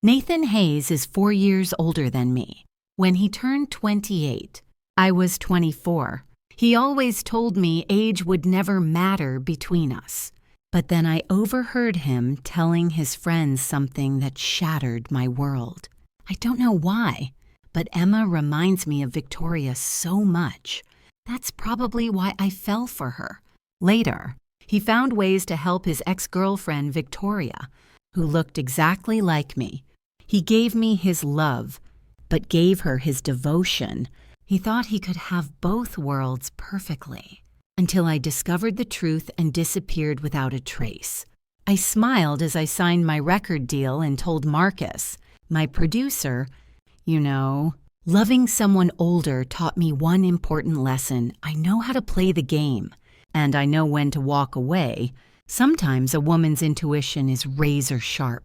Nathan Hayes is 4 years older than me. When he turned 28, I was 24. He always told me age would never matter between us. But then I overheard him telling his friends something that shattered my world. I don't know why, but Emma reminds me of Victoria so much. That's probably why I fell for her. Later, he found ways to help his ex-girlfriend Victoria, who looked exactly like me. He gave me his love, but gave her his devotion. He thought he could have both worlds perfectly, until I discovered the truth and disappeared without a trace. I smiled as I signed my record deal and told Marcus, my producer, loving someone older taught me one important lesson. I know how to play the game, and I know when to walk away. Sometimes a woman's intuition is razor sharp.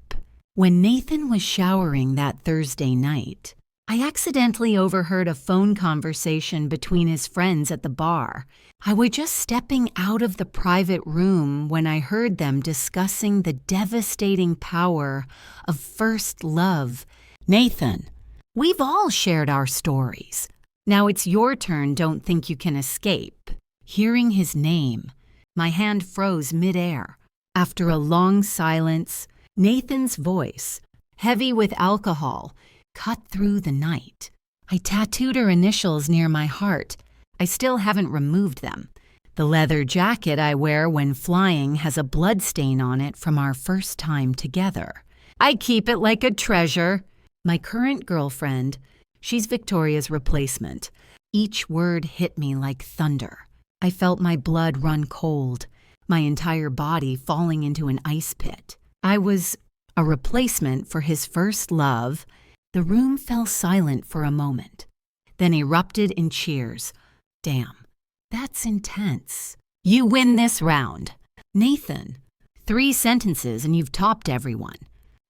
When Nathan was showering that Thursday night, I accidentally overheard a phone conversation between his friends at the bar. I was just stepping out of the private room when I heard them discussing the devastating power of first love. Nathan, we've all shared our stories. Now it's your turn. Don't think you can escape. Hearing his name, my hand froze midair. After a long silence, Nathan's voice, heavy with alcohol, cut through the night. I tattooed her initials near my heart. I still haven't removed them. The leather jacket I wear when flying has a blood stain on it from our first time together. I keep it like a treasure. My current girlfriend, she's Victoria's replacement. Each word hit me like thunder. I felt my blood run cold, my entire body falling into an ice pit. I was a replacement for his first love. The room fell silent for a moment, then erupted in cheers. Damn, that's intense. You win this round. Nathan, 3 sentences and you've topped everyone.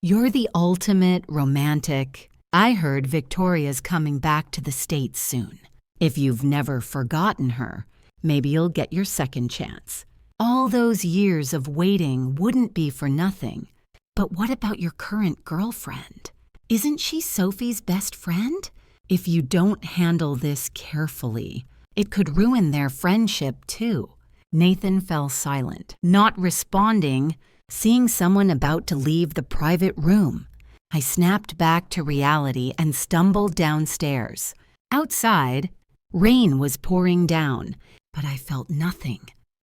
You're the ultimate romantic. I heard Victoria's coming back to the States soon. If you've never forgotten her, maybe you'll get your second chance. All those years of waiting wouldn't be for nothing. But what about your current girlfriend? Isn't she Sophie's best friend? If you don't handle this carefully, it could ruin their friendship too. Nathan fell silent, not responding, seeing someone about to leave the private room. I snapped back to reality and stumbled downstairs. Outside, rain was pouring down, but I felt nothing.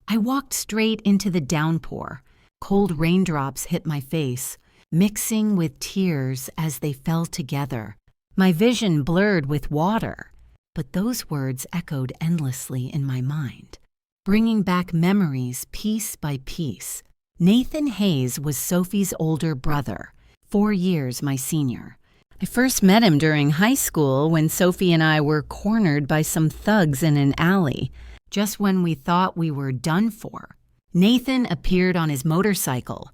I walked straight into the downpour. Cold raindrops hit my face, mixing with tears as they fell together. My vision blurred with water, but those words echoed endlessly in my mind, bringing back memories piece by piece. Nathan Hayes was Sophie's older brother, 4 years my senior. I first met him during high school when Sophie and I were cornered by some thugs in an alley, just when we thought we were done for. Nathan appeared on his motorcycle.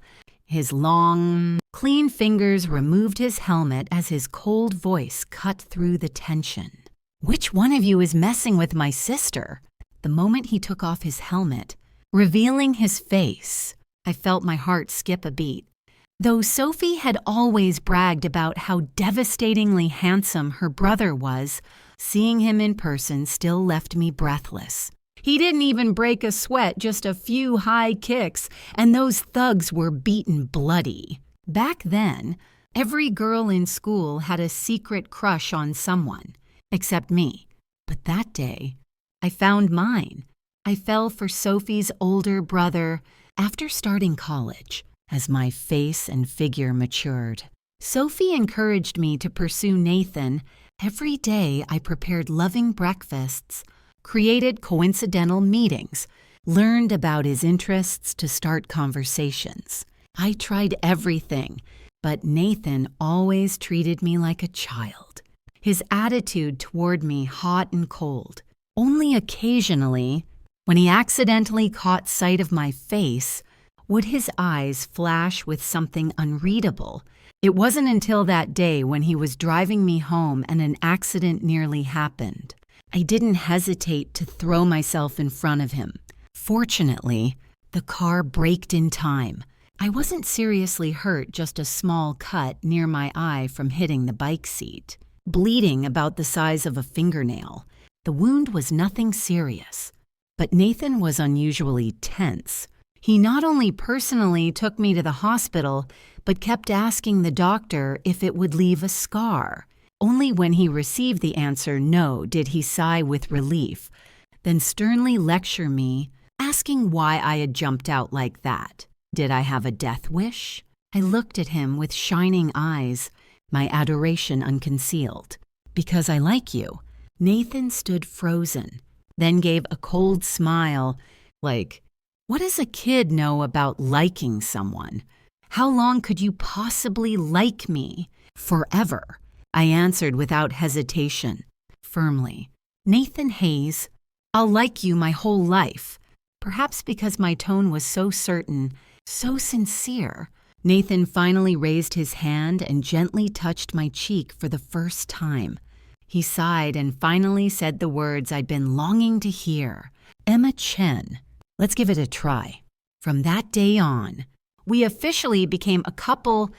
His long, clean fingers removed his helmet as his cold voice cut through the tension. Which one of you is messing with my sister? The moment he took off his helmet, revealing his face, I felt my heart skip a beat. Though Sophie had always bragged about how devastatingly handsome her brother was, seeing him in person still left me breathless. He didn't even break a sweat, just a few high kicks, and those thugs were beaten bloody. Back then, every girl in school had a secret crush on someone, except me. But that day, I found mine. I fell for Sophie's older brother after starting college, as my face and figure matured. Sophie encouraged me to pursue Nathan. Every day I prepared loving breakfasts, created coincidental meetings, learned about his interests to start conversations. I tried everything, but Nathan always treated me like a child. His attitude toward me hot and cold. Only occasionally, when he accidentally caught sight of my face, would his eyes flash with something unreadable. It wasn't until that day when he was driving me home and an accident nearly happened. I didn't hesitate to throw myself in front of him. Fortunately, the car braked in time. I wasn't seriously hurt, just a small cut near my eye from hitting the bike seat, bleeding about the size of a fingernail. The wound was nothing serious, but Nathan was unusually tense. He not only personally took me to the hospital, but kept asking the doctor if it would leave a scar. Only when he received the answer no did he sigh with relief, then sternly lecture me, asking why I had jumped out like that. Did I have a death wish? I looked at him with shining eyes, my adoration unconcealed. Because I like you. Nathan stood frozen, then gave a cold smile, like, what does a kid know about liking someone? How long could you possibly like me? Forever, I answered without hesitation, firmly. Nathan Hayes, I'll like you my whole life. Perhaps because my tone was so certain, so sincere. Nathan finally raised his hand and gently touched my cheek for the first time. He sighed and finally said the words I'd been longing to hear. Emma Chen. Let's give it a try. From that day on, we officially became a couple.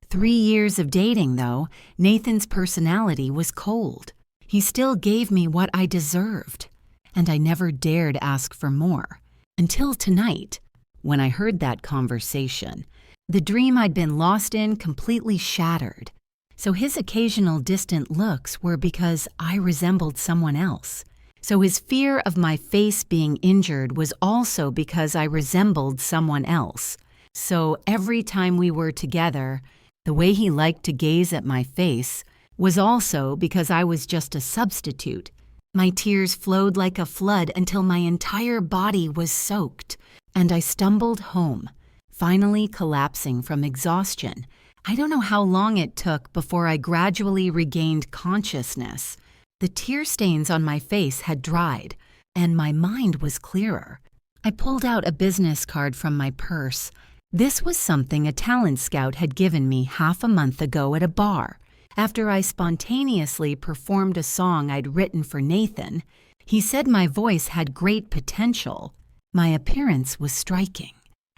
3 years of dating, though, Nathan's personality was cold. He still gave me what I deserved, and I never dared ask for more. Until tonight, when I heard that conversation, the dream I'd been lost in completely shattered. So his occasional distant looks were because I resembled someone else. So his fear of my face being injured was also because I resembled someone else. So every time we were together, the way he liked to gaze at my face was also because I was just a substitute. My tears flowed like a flood until my entire body was soaked, and I stumbled home, finally collapsing from exhaustion. I don't know how long it took before I gradually regained consciousness. The tear stains on my face had dried, and my mind was clearer. I pulled out a business card from my purse. This was something a talent scout had given me half a month ago at a bar. After I spontaneously performed a song I'd written for Nathan, he said my voice had great potential. My appearance was striking,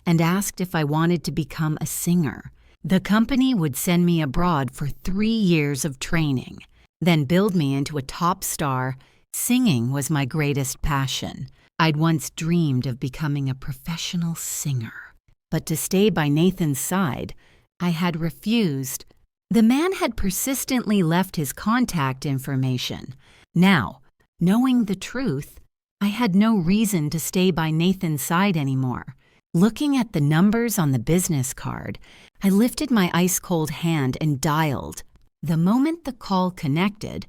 and asked if I wanted to become a singer. The company would send me abroad for 3 years of training, then build me into a top star. Singing was my greatest passion. I'd once dreamed of becoming a professional singer. But to stay by Nathan's side, I had refused. The man had persistently left his contact information. Now, knowing the truth, I had no reason to stay by Nathan's side anymore. Looking at the numbers on the business card, I lifted my ice-cold hand and dialed. The moment the call connected,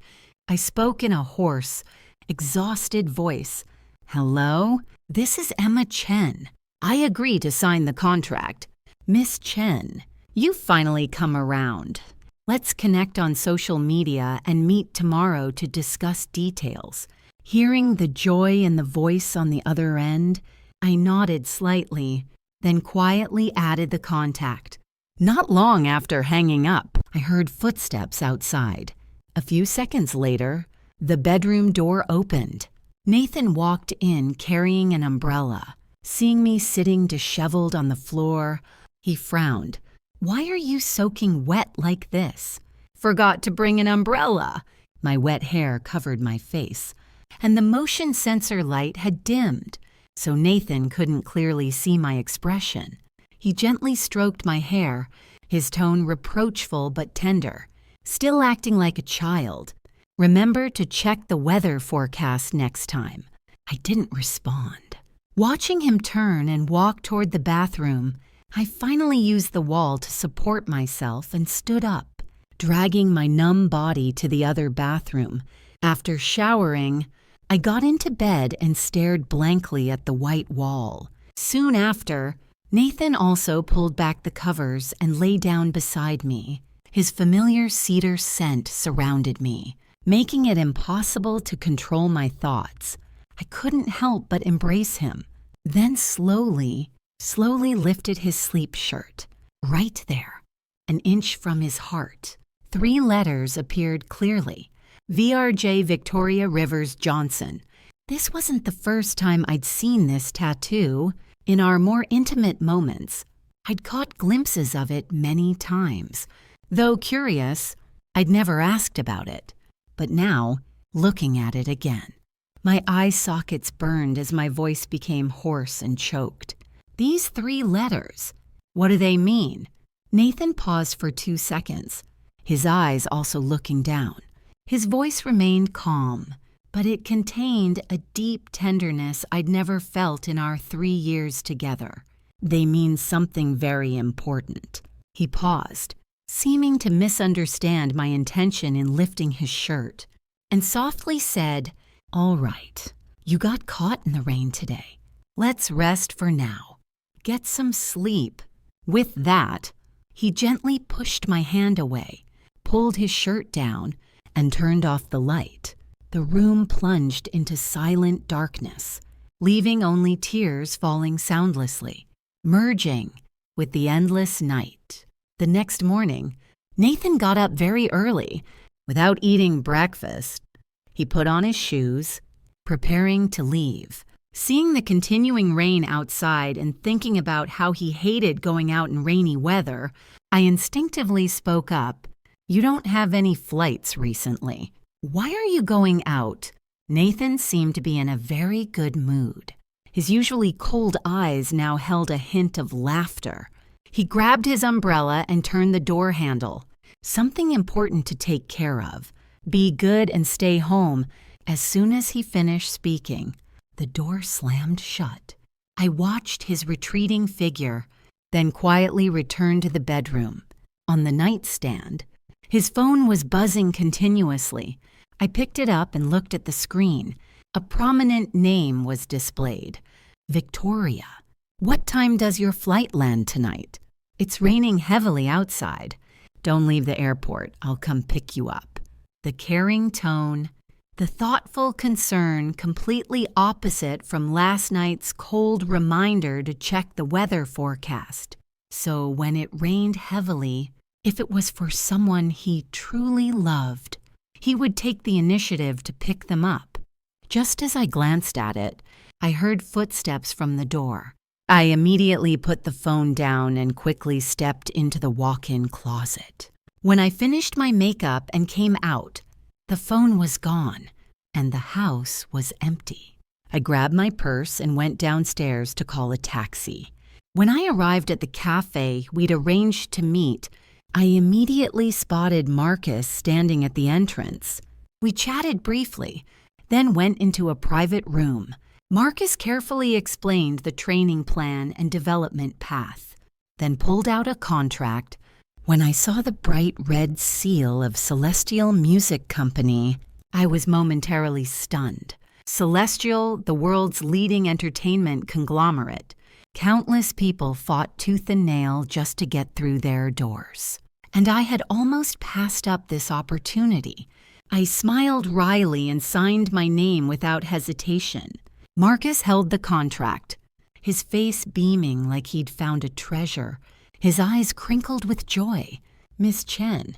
I spoke in a hoarse, exhausted voice. Hello? This is Emma Chen. I agree to sign the contract. Miss Chen, you've finally come around. Let's connect on social media and meet tomorrow to discuss details. Hearing the joy in the voice on the other end, I nodded slightly, then quietly added the contact. Not long after hanging up, I heard footsteps outside. A few seconds later, the bedroom door opened. Nathan walked in carrying an umbrella. Seeing me sitting disheveled on the floor, he frowned. Why are you soaking wet like this? Forgot to bring an umbrella. My wet hair covered my face, and the motion sensor light had dimmed, so Nathan couldn't clearly see my expression. He gently stroked my hair, his tone reproachful but tender, still acting like a child. Remember to check the weather forecast next time. I didn't respond. Watching him turn and walk toward the bathroom, I finally used the wall to support myself and stood up, dragging my numb body to the other bathroom. After showering, I got into bed and stared blankly at the white wall. Soon after, Nathan also pulled back the covers and lay down beside me. His familiar cedar scent surrounded me, making it impossible to control my thoughts. I couldn't help but embrace him. Then slowly lifted his sleep shirt. Right there, an inch from his heart, 3 letters appeared clearly. VRJ Victoria Rivers Johnson. This wasn't the first time I'd seen this tattoo. In our more intimate moments, I'd caught glimpses of it many times. Though curious, I'd never asked about it. But now, looking at it again, my eye sockets burned as my voice became hoarse and choked. These 3 letters, what do they mean? Nathan paused for 2 seconds, his eyes also looking down. His voice remained calm, but it contained a deep tenderness I'd never felt in our 3 years together. They mean something very important. He paused, seeming to misunderstand my intention in lifting his shirt, and softly said, "All right, you got caught in the rain today. Let's rest for now. Get some sleep." With that, he gently pushed my hand away, pulled his shirt down, and turned off the light. The room plunged into silent darkness, leaving only tears falling soundlessly, merging with the endless night. The next morning, Nathan got up very early. Without eating breakfast, he put on his shoes, preparing to leave. Seeing the continuing rain outside and thinking about how he hated going out in rainy weather, I instinctively spoke up. "You don't have any flights recently. Why are you going out?" Nathan seemed to be in a very good mood. His usually cold eyes now held a hint of laughter. He grabbed his umbrella and turned the door handle. Something important to take care of. Be good and stay home. As soon as he finished speaking, the door slammed shut. I watched his retreating figure, then quietly returned to the bedroom. On the nightstand, his phone was buzzing continuously. I picked it up and looked at the screen. A prominent name was displayed. Victoria. "What time does your flight land tonight? It's raining heavily outside. Don't leave the airport. I'll come pick you up." The caring tone, the thoughtful concern, completely opposite from last night's cold reminder to check the weather forecast. So when it rained heavily, if it was for someone he truly loved, he would take the initiative to pick them up. Just as I glanced at it, I heard footsteps from the door. I immediately put the phone down and quickly stepped into the walk-in closet. When I finished my makeup and came out, the phone was gone, and the house was empty. I grabbed my purse and went downstairs to call a taxi. When I arrived at the cafe we'd arranged to meet, I immediately spotted Marcus standing at the entrance. We chatted briefly, then went into a private room. Marcus carefully explained the training plan and development path, then pulled out a contract. When I saw the bright red seal of Celestial Music Company, I was momentarily stunned. Celestial, the world's leading entertainment conglomerate. Countless people fought tooth and nail just to get through their doors. And I had almost passed up this opportunity. I smiled wryly and signed my name without hesitation. Marcus held the contract, his face beaming like he'd found a treasure, his eyes crinkled with joy. "Miss Chen,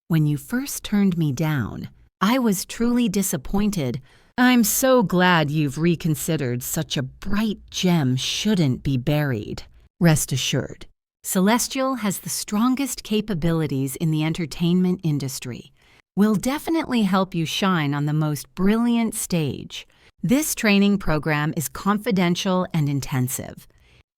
when you first turned me down, I was truly disappointed. I'm so glad you've reconsidered. Such a bright gem shouldn't be buried. Rest assured, Celestial has the strongest capabilities in the entertainment industry. We'll definitely help you shine on the most brilliant stage. This training program is confidential and intensive.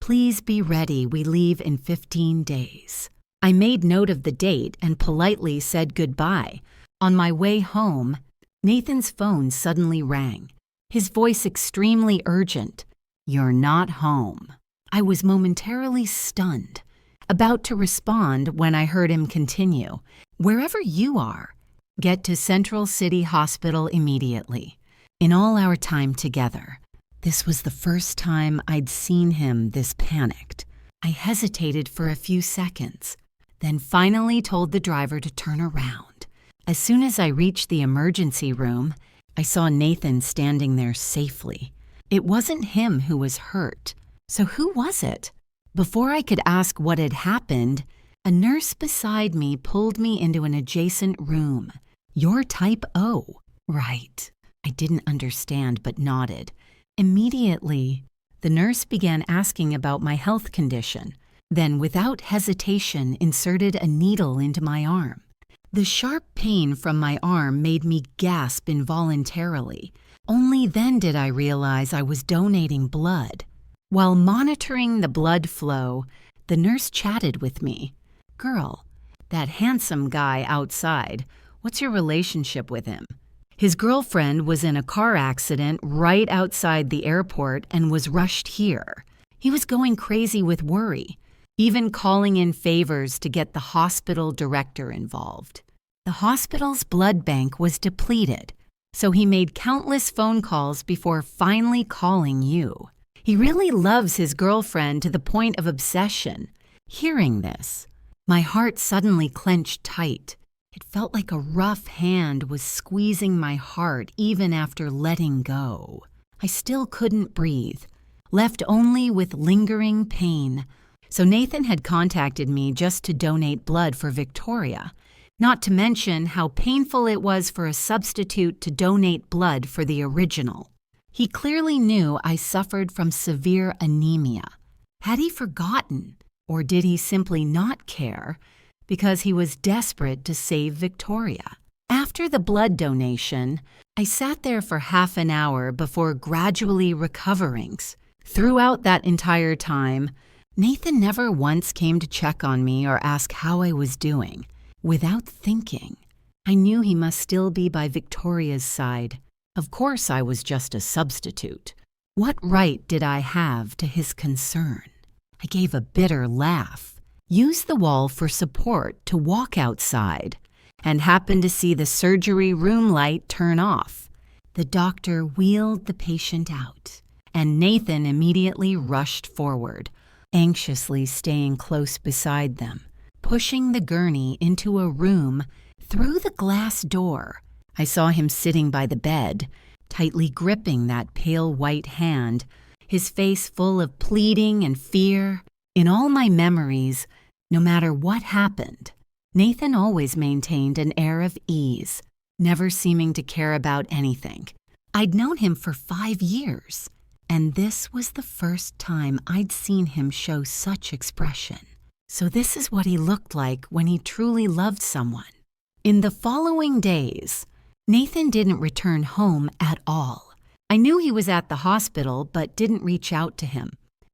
Please be ready. We leave in 15 days. I made note of the date and politely said goodbye. On my way home, Nathan's phone suddenly rang, his voice extremely urgent. "You're not home." I was momentarily stunned, about to respond when I heard him continue. "Wherever you are, get to Central City Hospital immediately." In all our time together, this was the first time I'd seen him this panicked. I hesitated for a few seconds, then finally told the driver to turn around. As soon as I reached the emergency room, I saw Nathan standing there safely. It wasn't him who was hurt. So who was it? Before I could ask what had happened, a nurse beside me pulled me into an adjacent room. "You're type O." "Right." I didn't understand but nodded. Immediately, the nurse began asking about my health condition. then without hesitation inserted a needle into my arm. The sharp pain from my arm made me gasp involuntarily. Only then did I realize I was donating blood. While monitoring the blood flow, the nurse chatted with me. "Girl, that handsome guy outside, what's your relationship with him?" His girlfriend was in a car accident right outside the airport and was rushed here. He was going crazy with worry, even calling in favors to get the hospital director involved. The hospital's blood bank was depleted, so he made countless phone calls before finally calling you. He really loves his girlfriend to the point of obsession. Hearing this, my heart suddenly clenched tight. It felt like a rough hand was squeezing my heart even after letting go. I still couldn't breathe, left only with lingering pain. So Nathan had contacted me just to donate blood for Victoria, not to mention how painful it was for a substitute to donate blood for the original. He clearly knew I suffered from severe anemia. Had he forgotten, or did he simply not care because he was desperate to save Victoria? After the blood donation, I sat there for half an hour before gradually recovering. Throughout that entire time, Nathan never once came to check on me or ask how I was doing. Without thinking, I knew he must still be by Victoria's side. Of course I was just a substitute. What right did I have to his concern? I gave a bitter laugh, used the wall for support to walk outside, and happened to see the surgery room light turn off. The doctor wheeled the patient out, and Nathan immediately rushed forward, anxiously staying close beside them, pushing the gurney into a room through the glass door. I saw him sitting by the bed, tightly gripping that pale white hand, his face full of pleading and fear. In all my memories, no matter what happened, Nathan always maintained an air of ease, never seeming to care about anything. I'd known him for 5 years, and this was the first time I'd seen him show such expression. So this is what he looked like when he truly loved someone. In the following days, Nathan didn't return home at all. I knew he was at the hospital, but didn't reach out to him.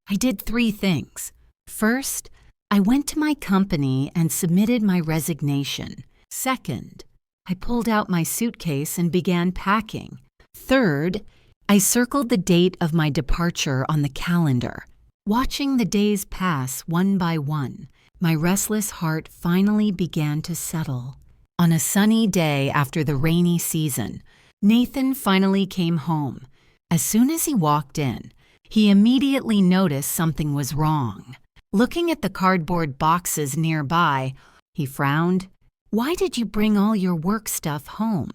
I did 3 things. First, I went to my company and submitted my resignation. Second, I pulled out my suitcase and began packing. Third, I circled the date of my departure on the calendar. Watching the days pass one by one, my restless heart finally began to settle. On a sunny day after the rainy season, Nathan finally came home. As soon as he walked in, he immediately noticed something was wrong. Looking at the cardboard boxes nearby, he frowned. "Why did you bring all your work stuff home?"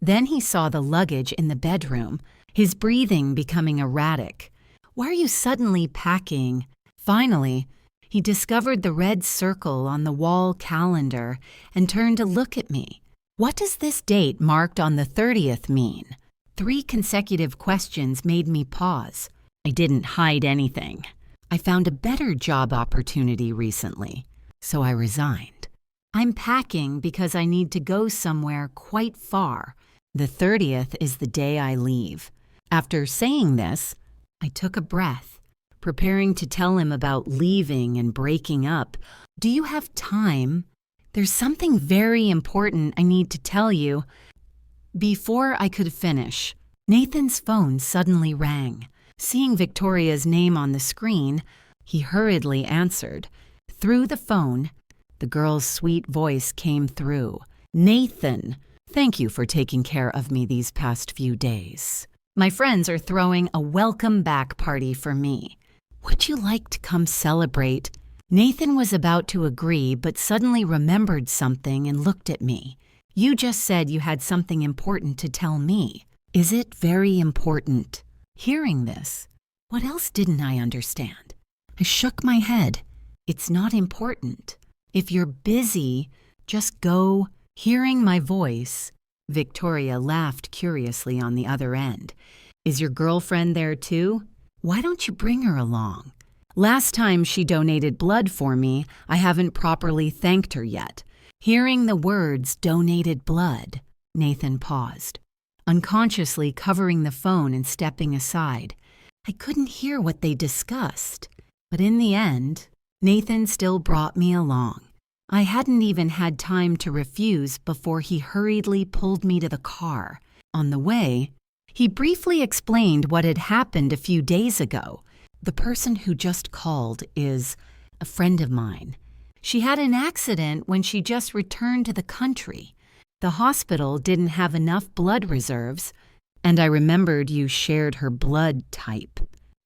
Then he saw the luggage in the bedroom, his breathing becoming erratic. "Why are you suddenly packing?" Finally, he discovered the red circle on the wall calendar and turned to look at me. "What does this date marked on the 30th mean?" 3 consecutive questions made me pause. I didn't hide anything. I found a better job opportunity recently, so I resigned. I'm packing because I need to go somewhere quite far. The 30th is the day I leave. After saying this, I took a breath, preparing to tell him about leaving and breaking up. "Do you have time? There's something very important I need to tell you." Before I could finish, Nathan's phone suddenly rang. Seeing Victoria's name on the screen, he hurriedly answered. Through the phone, the girl's sweet voice came through. "Nathan, thank you for taking care of me these past few days. My friends are throwing a welcome back party for me. Would you like to come celebrate?" Nathan was about to agree, but suddenly remembered something and looked at me. "You just said you had something important to tell me. Is it very important?" Hearing this, what else didn't I understand? I shook my head. "It's not important. If you're busy, just go." Hearing my voice, Victoria laughed curiously on the other end. "Is your girlfriend there too? Why don't you bring her along? Last time she donated blood for me, I haven't properly thanked her yet. Hearing the words donated blood, Nathan paused, unconsciously covering the phone and stepping aside. I couldn't hear what they discussed, but in the end, Nathan still brought me along. I hadn't even had time to refuse before he hurriedly pulled me to the car. On the way, he briefly explained what had happened a few days ago. The person who just called is a friend of mine. She had an accident when she just returned to the country. The hospital didn't have enough blood reserves, and I remembered you shared her blood type.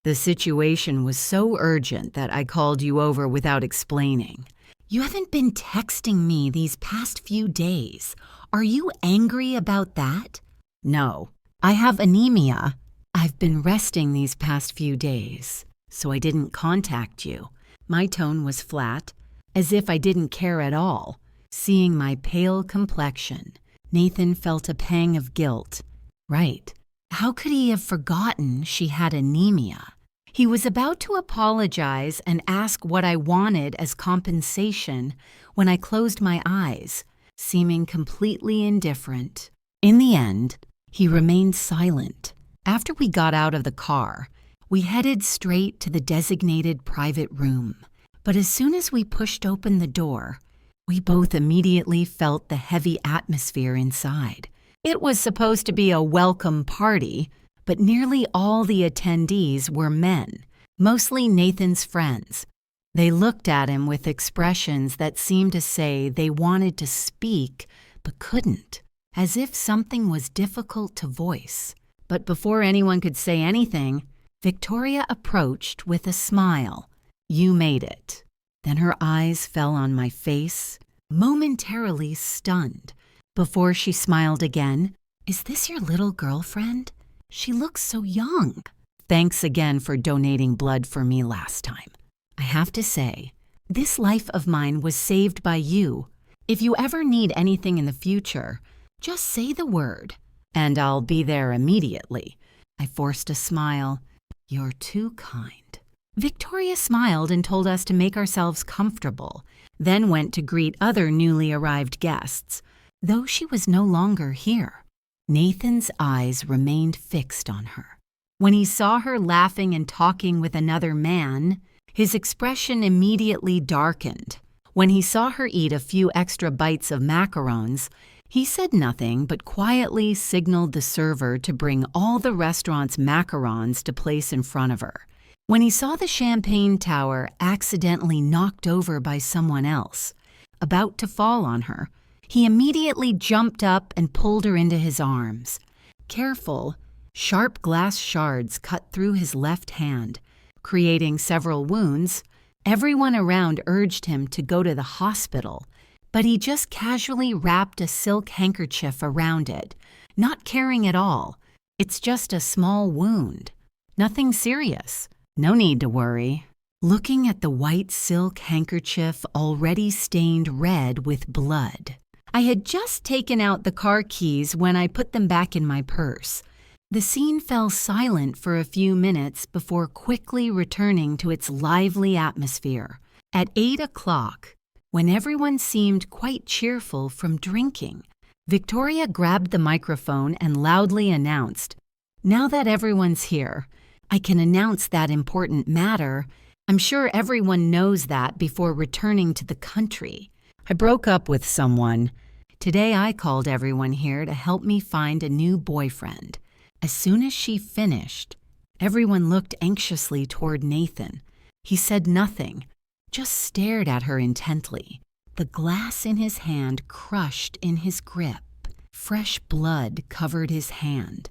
The situation was so urgent that I called you over without explaining. You haven't been texting me these past few days. Are you angry about that? No, I have anemia. I've been resting these past few days, so I didn't contact you. My tone was flat, as if I didn't care at all. Seeing my pale complexion, Nathan felt a pang of guilt. Right. How could he have forgotten she had anemia? He was about to apologize and ask what I wanted as compensation when I closed my eyes, seeming completely indifferent. In the end, he remained silent. After we got out of the car, we headed straight to the designated private room. But as soon as we pushed open the door, we both immediately felt the heavy atmosphere inside. It was supposed to be a welcome party, but nearly all the attendees were men, mostly Nathan's friends. They looked at him with expressions that seemed to say they wanted to speak but couldn't, as if something was difficult to voice. But before anyone could say anything, Victoria approached with a smile. You made it. Then her eyes fell on my face, momentarily stunned, before she smiled again. Is this your little girlfriend? She looks so young. Thanks again for donating blood for me last time. I have to say, this life of mine was saved by you. If you ever need anything in the future, just say the word, and I'll be there immediately. I forced a smile. You're too kind. Victoria smiled and told us to make ourselves comfortable, then went to greet other newly arrived guests, though she was no longer here. Nathan's eyes remained fixed on her. When he saw her laughing and talking with another man, his expression immediately darkened. When he saw her eat a few extra bites of macarons, he said nothing but quietly signaled the server to bring all the restaurant's macarons to place in front of her. When he saw the champagne tower accidentally knocked over by someone else, about to fall on her, he immediately jumped up and pulled her into his arms. Careful, sharp glass shards cut through his left hand, creating several wounds. Everyone around urged him to go to the hospital, but he just casually wrapped a silk handkerchief around it, not caring at all. It's just a small wound. Nothing serious. No need to worry. Looking at the white silk handkerchief already stained red with blood. I had just taken out the car keys when I put them back in my purse. The scene fell silent for a few minutes before quickly returning to its lively atmosphere. At 8 o'clock, when everyone seemed quite cheerful from drinking, Victoria grabbed the microphone and loudly announced, "Now that everyone's here, I can announce that important matter. I'm sure everyone knows that before returning to the country. I broke up with someone. Today I called everyone here to help me find a new boyfriend." As soon as she finished, everyone looked anxiously toward Nathan. He said nothing, just stared at her intently. The glass in his hand crushed in his grip. Fresh blood covered his hand.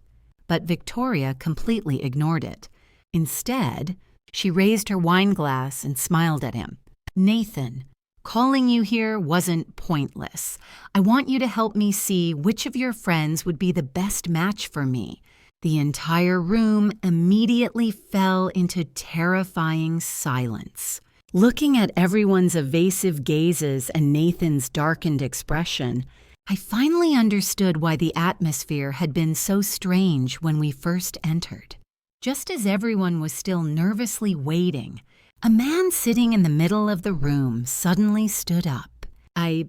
But Victoria completely ignored it. Instead, she raised her wine glass and smiled at him. "Nathan, calling you here wasn't pointless. I want you to help me see which of your friends would be the best match for me." The entire room immediately fell into terrifying silence. Looking at everyone's evasive gazes and Nathan's darkened expression, I finally understood why the atmosphere had been so strange when we first entered. Just as everyone was still nervously waiting, A man sitting in the middle of the room suddenly stood up.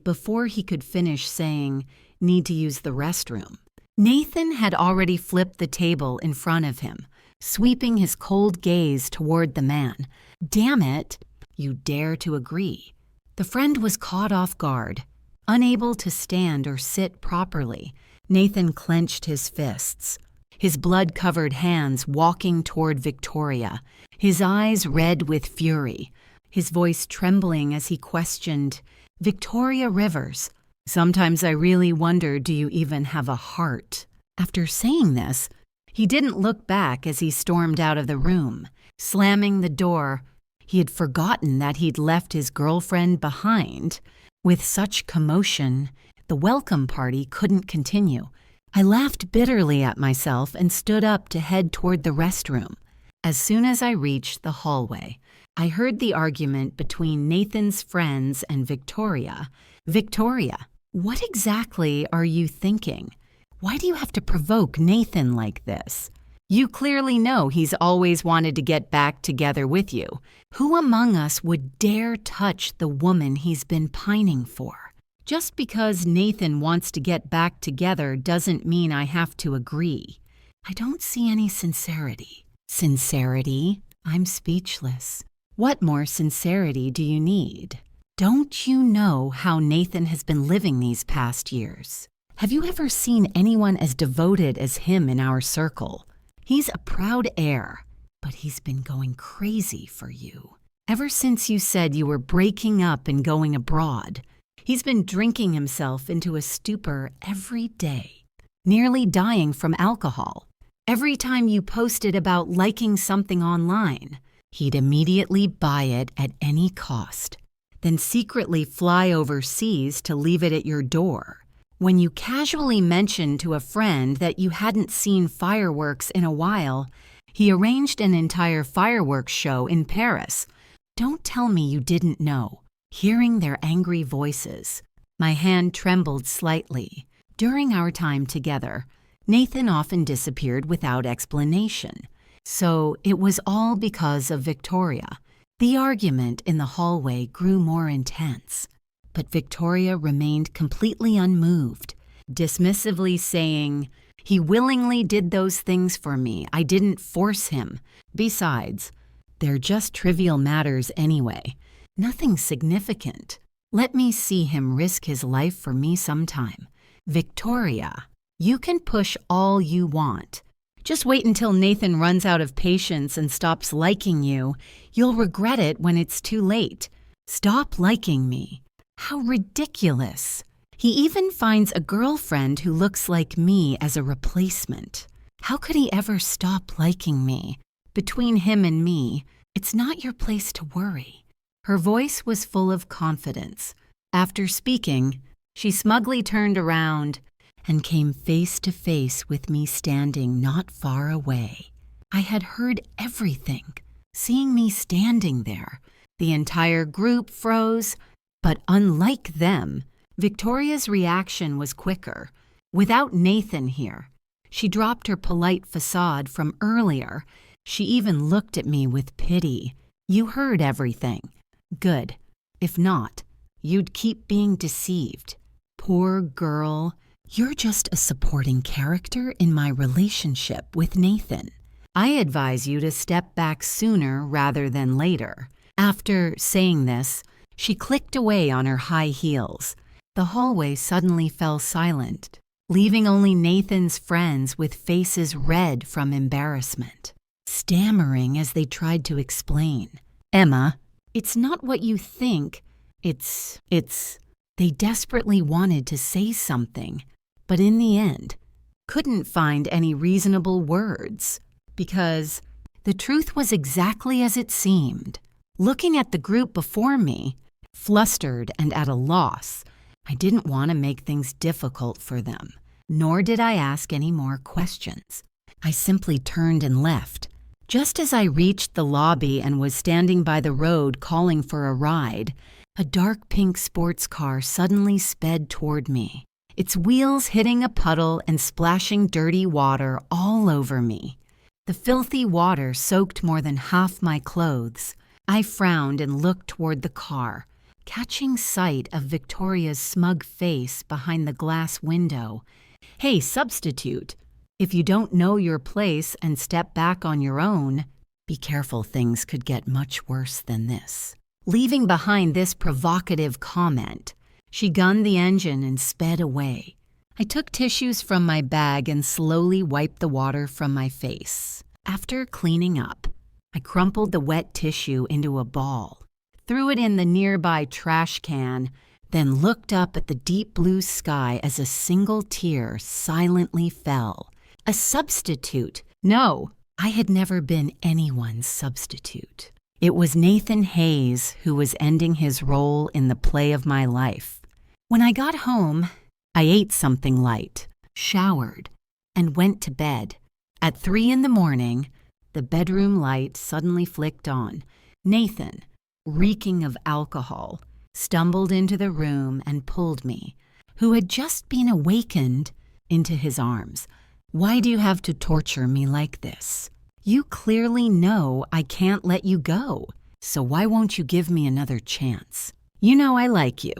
Before he could finish saying, "Need to use the restroom," Nathan had already flipped the table in front of him, sweeping his cold gaze toward the man. "Damn it, you dare to agree." The friend was caught off guard. Unable to stand or sit properly, Nathan clenched his fists, his blood-covered hands walking toward Victoria, his eyes red with fury, his voice trembling as he questioned, "Victoria Rivers, sometimes I really wonder, do you even have a heart?" After saying this, he didn't look back as he stormed out of the room, slamming the door. He had forgotten that he'd left his girlfriend behind. With such commotion, the welcome party couldn't continue. I laughed bitterly at myself and stood up to head toward the restroom. As soon as I reached the hallway, I heard the argument between Nathan's friends and Victoria. "Victoria, what exactly are you thinking? Why do you have to provoke Nathan like this? You clearly know he's always wanted to get back together with you. Who among us would dare touch the woman he's been pining for? Just because Nathan wants to get back together doesn't mean I have to agree. I don't see any sincerity." "Sincerity?" I'm speechless. What more sincerity do you need? Don't you know how Nathan has been living these past years? Have you ever seen anyone as devoted as him in our circle? He's a proud heir, but he's been going crazy for you. Ever since you said you were breaking up and going abroad, he's been drinking himself into a stupor every day, nearly dying from alcohol. Every time you posted about liking something online, he'd immediately buy it at any cost, then secretly fly overseas to leave it at your door. When you casually mentioned to a friend that you hadn't seen fireworks in a while, he arranged an entire fireworks show in Paris. Don't tell me you didn't know. Hearing their angry voices, my hand trembled slightly. During our time together, Nathan often disappeared without explanation. So it was all because of Victoria. The argument in the hallway grew more intense, but Victoria remained completely unmoved, dismissively saying, "He willingly did those things for me. I didn't force him. Besides, they're just trivial matters anyway. Nothing significant. Let me see him risk his life for me sometime." Victoria, you can push all you want. Just wait until Nathan runs out of patience and stops liking you. You'll regret it when it's too late. Stop liking me. How ridiculous. He even finds a girlfriend who looks like me as a replacement. How could he ever stop liking me? Between him and me, it's not your place to worry. Her voice was full of confidence. After speaking, she smugly turned around and came face to face with me standing not far away. I had heard everything. Seeing me standing there, the entire group froze, but unlike them, Victoria's reaction was quicker. Without Nathan here, she dropped her polite facade from earlier. She even looked at me with pity. "You heard everything. Good. If not, you'd keep being deceived. Poor girl. You're just a supporting character in my relationship with Nathan. I advise you to step back sooner rather than later." After saying this, she clicked away on her high heels. The hallway suddenly fell silent, leaving only Nathan's friends with faces red from embarrassment, stammering as they tried to explain. "Emma, it's not what you think. It's... They desperately wanted to say something, but in the end, couldn't find any reasonable words, because the truth was exactly as it seemed. Looking at the group before me, flustered and at a loss, I didn't want to make things difficult for them, nor did I ask any more questions. I simply turned and left. Just as I reached the lobby and was standing by the road calling for a ride, a dark pink sports car suddenly sped toward me, its wheels hitting a puddle and splashing dirty water all over me. The filthy water soaked more than half my clothes. I frowned and looked toward the car, catching sight of Victoria's smug face behind the glass window. Hey, substitute, if you don't know your place and step back on your own, be careful, things could get much worse than this. Leaving behind this provocative comment, she gunned the engine and sped away. I took tissues from my bag and slowly wiped the water from my face. After cleaning up, I crumpled the wet tissue into a ball, threw it in the nearby trash can, then looked up at the deep blue sky as a single tear silently fell. A substitute? No, I had never been anyone's substitute. It was Nathan Hayes who was ending his role in the play of my life. When I got home, I ate something light, showered, and went to bed. At 3 a.m, the bedroom light suddenly flicked on. Nathan, reeking of alcohol, stumbled into the room and pulled me, who had just been awakened, into his arms. Why do you have to torture me like this? You clearly know I can't let you go, so why won't you give me another chance? You know I like you,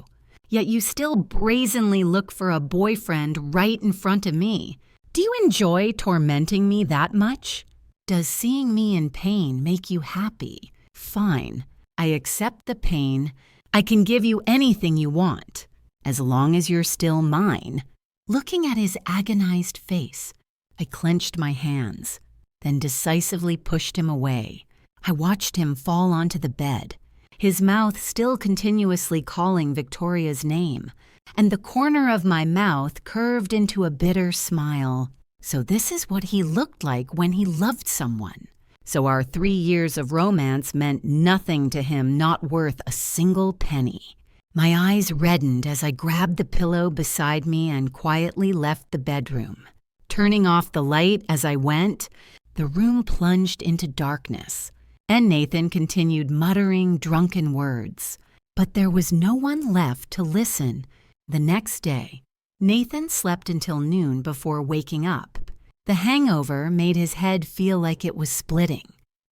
yet you still brazenly look for a boyfriend right in front of me. Do you enjoy tormenting me that much? Does seeing me in pain make you happy? Fine, I accept the pain. I can give you anything you want, as long as you're still mine. Looking at his agonized face, I clenched my hands, then decisively pushed him away. I watched him fall onto the bed, his mouth still continuously calling Victoria's name, and the corner of my mouth curved into a bitter smile. So this is what he looked like when he loved someone. So our 3 years of romance meant nothing to him, not worth a single penny. My eyes reddened as I grabbed the pillow beside me and quietly left the bedroom. Turning off the light as I went, the room plunged into darkness, and Nathan continued muttering drunken words. But there was no one left to listen. The next day, Nathan slept until noon before waking up. The hangover made his head feel like it was splitting.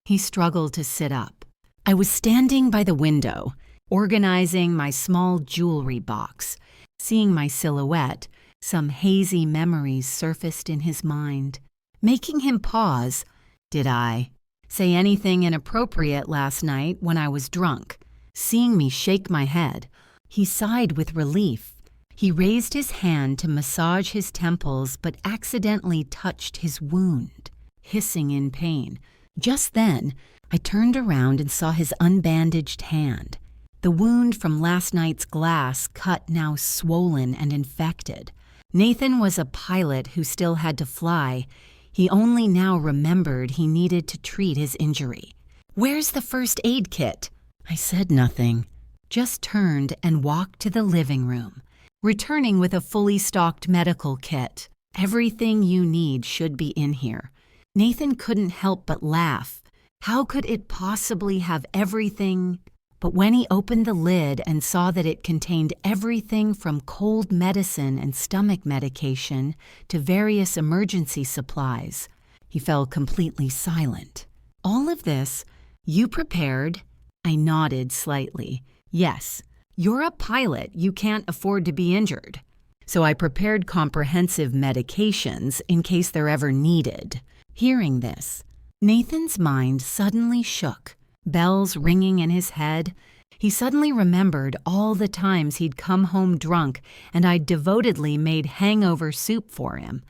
He struggled to sit up. I was standing by the window, organizing my small jewelry box. Seeing my silhouette, some hazy memories surfaced in his mind, making him pause. Did I say anything inappropriate last night when I was drunk? Seeing me shake my head, he sighed with relief. He raised his hand to massage his temples but accidentally touched his wound, hissing in pain. Just then, I turned around and saw his unbandaged hand. The wound from last night's glass cut now swollen and infected. Nathan was a pilot who still had to fly. He only now remembered he needed to treat his injury. "Where's the first aid kit?" I said nothing, just turned and walked to the living room, returning with a fully stocked medical kit. Everything you need should be in here. Nathan couldn't help but laugh. How could it possibly have everything? But when he opened the lid and saw that it contained everything from cold medicine and stomach medication to various emergency supplies, he fell completely silent. "All of this you prepared?" I nodded slightly. "Yes. You're a pilot. You can't afford to be injured. So I prepared comprehensive medications in case they're ever needed." Hearing this, Nathan's mind suddenly shook, bells ringing in his head. He suddenly remembered all the times he'd come home drunk and I'd devotedly made hangover soup for him.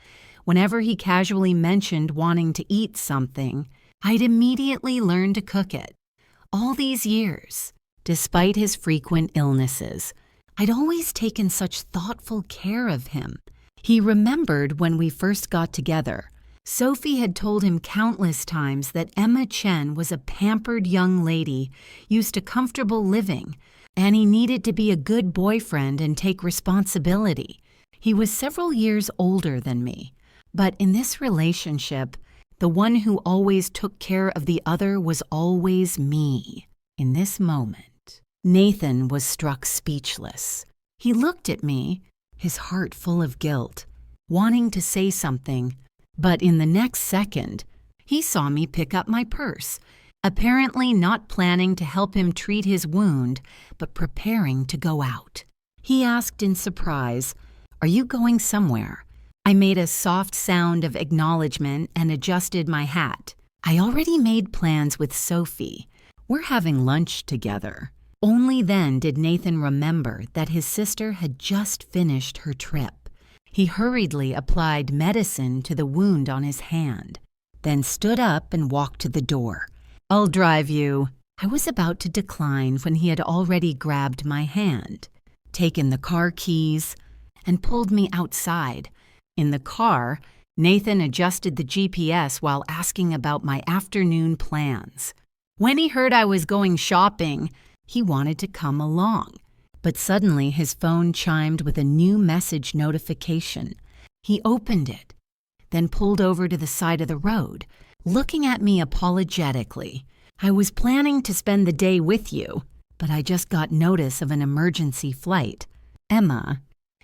Whenever he casually mentioned wanting to eat something, I'd immediately learned to cook it. All these years, despite his frequent illnesses, I'd always taken such thoughtful care of him. He remembered when we first got together. Sophie had told him countless times that Emma Chen was a pampered young lady used to comfortable living, and he needed to be a good boyfriend and take responsibility. He was several years older than me, but in this relationship, the one who always took care of the other was always me. In this moment, Nathan was struck speechless. He looked at me, his heart full of guilt, wanting to say something, but in the next second, he saw me pick up my purse, apparently not planning to help him treat his wound, but preparing to go out. He asked in surprise, "Are you going somewhere?" I made a soft sound of acknowledgement and adjusted my hat. I already made plans with Sophie. We're having lunch together. Only then did Nathan remember that his sister had just finished her trip. He hurriedly applied medicine to the wound on his hand, then stood up and walked to the door. "I'll drive you." I was about to decline when he had already grabbed my hand, taken the car keys, and pulled me outside. In the car, Nathan adjusted the GPS while asking about my afternoon plans. When he heard I was going shopping, he wanted to come along. But suddenly his phone chimed with a new message notification. He opened it, then pulled over to the side of the road, looking at me apologetically. "I was planning to spend the day with you, but I just got notice of an emergency flight. Emma,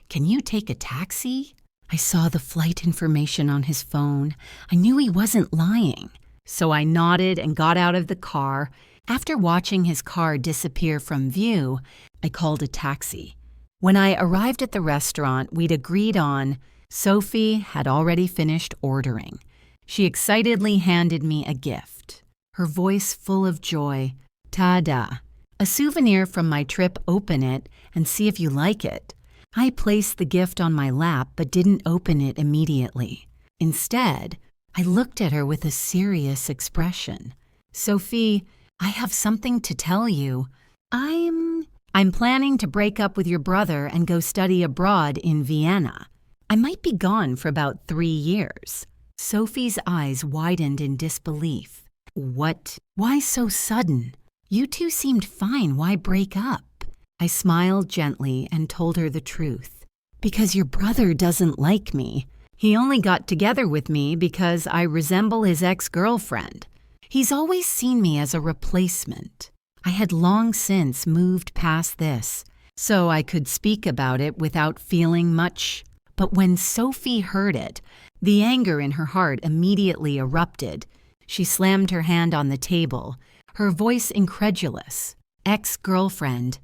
can you take a taxi?" I saw the flight information on his phone. I knew he wasn't lying. So I nodded and got out of the car. After watching his car disappear from view, I called a taxi. When I arrived at the restaurant we'd agreed on, Sophie had already finished ordering. She excitedly handed me a gift, her voice full of joy. "Ta-da! A souvenir from my trip. Open it and see if you like it." I placed the gift on my lap but didn't open it immediately. Instead, I looked at her with a serious expression. "Sophie, I have something to tell you. I'm planning to break up with your brother and go study abroad in Vienna. I might be gone for about 3 years. Sophie's eyes widened in disbelief. "What? Why so sudden? You two seemed fine. Why break up?" I smiled gently and told her the truth. "Because your brother doesn't like me. He only got together with me because I resemble his ex-girlfriend. He's always seen me as a replacement." I had long since moved past this, so I could speak about it without feeling much. But when Sophie heard it, the anger in her heart immediately erupted. She slammed her hand on the table, her voice incredulous. "Ex-girlfriend?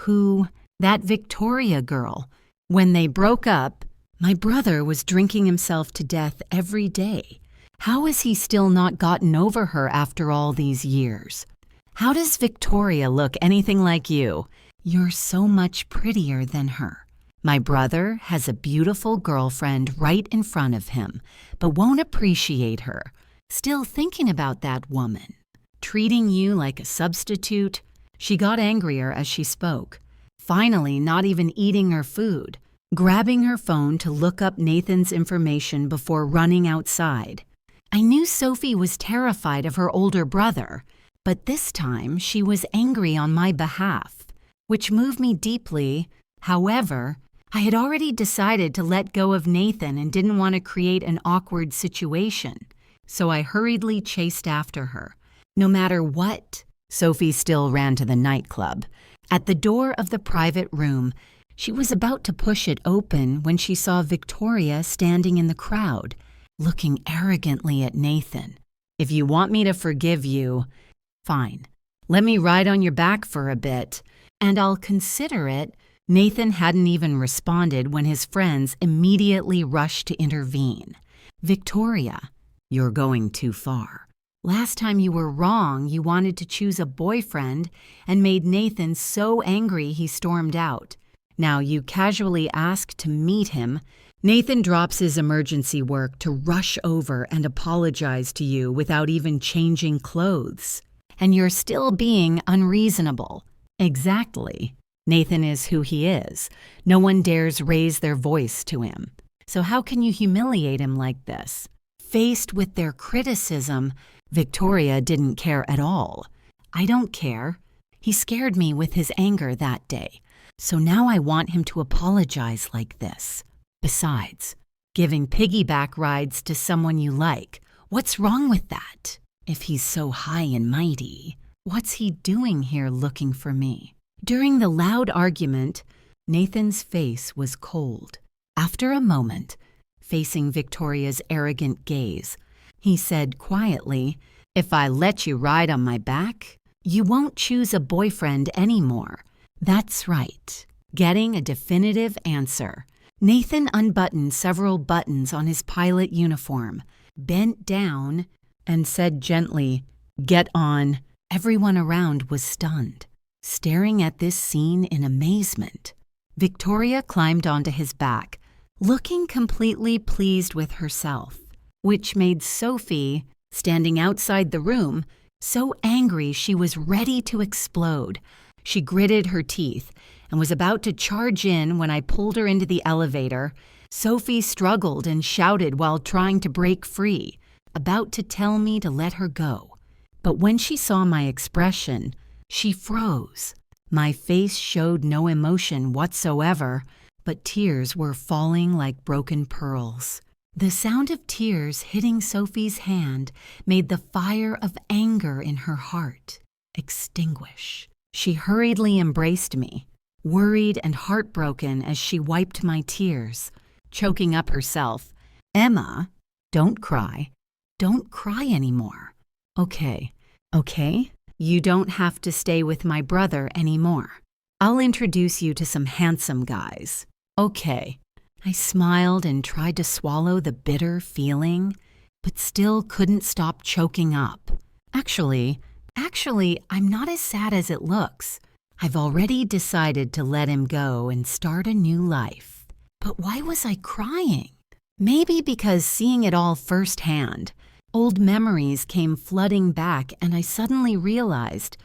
Who? That Victoria girl. When they broke up, my brother was drinking himself to death every day. How has he still not gotten over her after all these years? How does Victoria look anything like you? You're so much prettier than her. My brother has a beautiful girlfriend right in front of him, but won't appreciate her. Still thinking about that woman. Treating you like a substitute." She got angrier as she spoke, finally not even eating her food, grabbing her phone to look up Nathan's information before running outside. I knew Sophie was terrified of her older brother, but this time she was angry on my behalf, which moved me deeply. However, I had already decided to let go of Nathan and didn't want to create an awkward situation, so I hurriedly chased after her. No matter what, Sophie still ran to the nightclub. At the door of the private room, she was about to push it open when she saw Victoria standing in the crowd, looking arrogantly at Nathan. "If you want me to forgive you, fine. Let me ride on your back for a bit, and I'll consider it." Nathan hadn't even responded when his friends immediately rushed to intervene. "Victoria, you're going too far. Last time you were wrong, you wanted to choose a boyfriend and made Nathan so angry he stormed out. Now you casually ask to meet him. Nathan drops his emergency work to rush over and apologize to you without even changing clothes. And you're still being unreasonable." "Exactly. Nathan is who he is. No one dares raise their voice to him. So how can you humiliate him like this?" Faced with their criticism, Victoria didn't care at all. "I don't care. He scared me with his anger that day. So now I want him to apologize like this. Besides, giving piggyback rides to someone you like, what's wrong with that? If he's so high and mighty, what's he doing here looking for me?" During the loud argument, Nathan's face was cold. After a moment, facing Victoria's arrogant gaze, he said quietly, If I let you ride on my back, you won't choose a boyfriend anymore. That's right. Getting a definitive answer. Nathan unbuttoned several buttons on his pilot uniform, bent down, and said gently, "Get on." Everyone around was stunned, staring at this scene in amazement. Victoria climbed onto his back, looking completely pleased with herself, which made Sophie, standing outside the room, so angry she was ready to explode. She gritted her teeth and was about to charge in when I pulled her into the elevator. Sophie struggled and shouted while trying to break free, about to tell me to let her go. But when she saw my expression, she froze. My face showed no emotion whatsoever, but tears were falling like broken pearls. The sound of tears hitting Sophie's hand made the fire of anger in her heart extinguish. She hurriedly embraced me, worried and heartbroken as she wiped my tears, choking up herself. "Emma, don't cry. Don't cry anymore. Okay. You don't have to stay with my brother anymore. I'll introduce you to some handsome guys. Okay." I smiled and tried to swallow the bitter feeling, but still couldn't stop choking up. Actually, I'm not as sad as it looks. I've already decided to let him go and start a new life. But why was I crying? Maybe because seeing it all firsthand, old memories came flooding back and I suddenly realized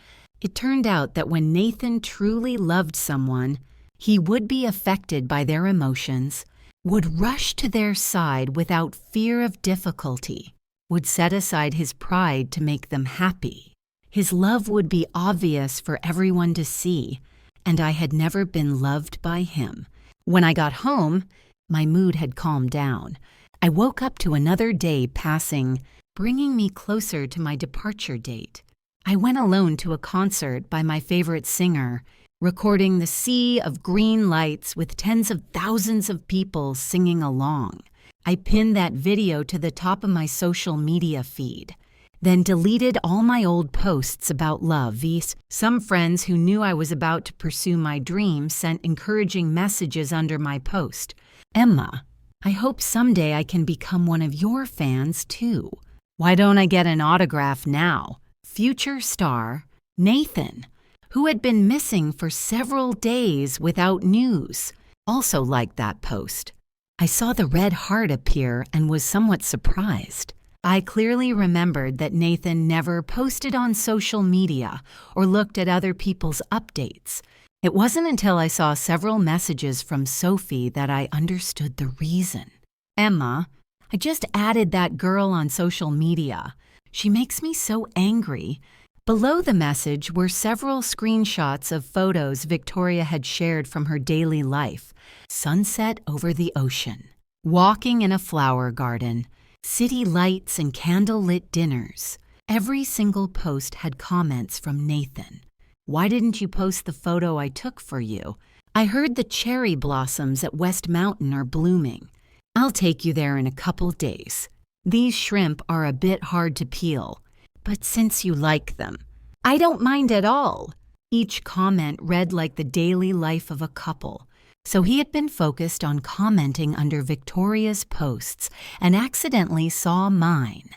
it turned out that when Nathan truly loved someone, he would be affected by their emotions, would rush to their side without fear of difficulty, would set aside his pride to make them happy. His love would be obvious for everyone to see, and I had never been loved by him. When I got home, my mood had calmed down. I woke up to another day passing, bringing me closer to my departure date. I went alone to a concert by my favorite singer, recording the sea of green lights with tens of thousands of people singing along. I pinned that video to the top of my social media feed, then deleted all my old posts about love. Some friends who knew I was about to pursue my dream sent encouraging messages under my post. "Emma, I hope someday I can become one of your fans too. Why don't I get an autograph now?" Future star Nathan, who had been missing for several days without news, also liked that post. I saw the red heart appear and was somewhat surprised. I clearly remembered that Nathan never posted on social media or looked at other people's updates. It wasn't until I saw several messages from Sophie that I understood the reason. "Emma, I just added that girl on social media. She makes me so angry." Below the message were several screenshots of photos Victoria had shared from her daily life. Sunset over the ocean, walking in a flower garden, city lights and candlelit dinners. Every single post had comments from Nathan. "Why didn't you post the photo I took for you? I heard the cherry blossoms at West Mountain are blooming. I'll take you there in a couple days. These shrimp are a bit hard to peel, but since you like them, I don't mind at all." Each comment read like the daily life of a couple, so he had been focused on commenting under Victoria's posts and accidentally saw mine.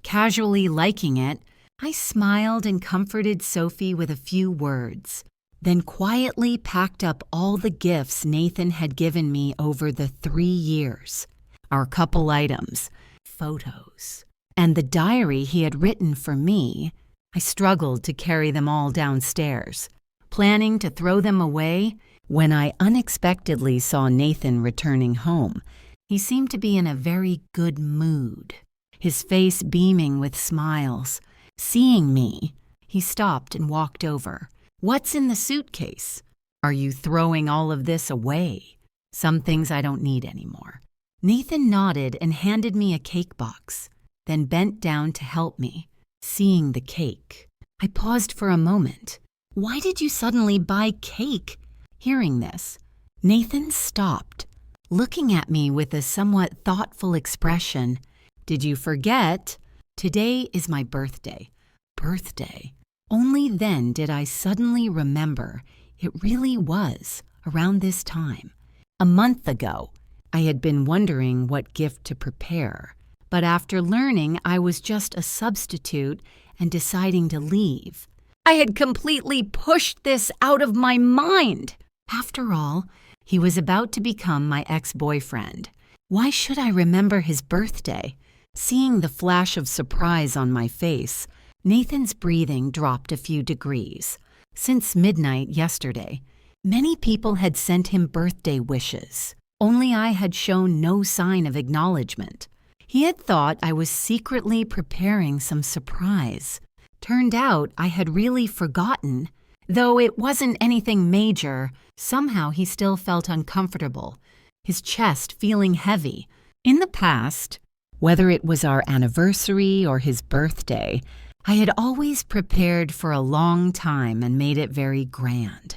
Casually liking it, I smiled and comforted Sophie with a few words, then quietly packed up all the gifts Nathan had given me over the 3 years. Our couple items, photos, and the diary he had written for me. I struggled to carry them all downstairs, planning to throw them away when I unexpectedly saw Nathan returning home. He seemed to be in a very good mood, his face beaming with smiles. Seeing me, he stopped and walked over. "What's in the suitcase? Are you throwing all of this away? Some things I don't need anymore." Nathan nodded and handed me a cake box, then bent down to help me. Seeing the cake, I paused for a moment. "Why did you suddenly buy cake?" Hearing this, Nathan stopped, looking at me with a somewhat thoughtful expression. "Did you forget? Today is my birthday. Birthday. Only then did I suddenly remember it really was around this time. A month ago, I had been wondering what gift to prepare, but after learning I was just a substitute and deciding to leave, I had completely pushed this out of my mind. After all, he was about to become my ex-boyfriend. Why should I remember his birthday? Seeing the flash of surprise on my face, Nathan's breathing dropped a few degrees. Since midnight yesterday, many people had sent him birthday wishes. Only I had shown no sign of acknowledgement. He had thought I was secretly preparing some surprise. Turned out I had really forgotten. Though it wasn't anything major, somehow he still felt uncomfortable, his chest feeling heavy. In the past, whether it was our anniversary or his birthday, I had always prepared for a long time and made it very grand.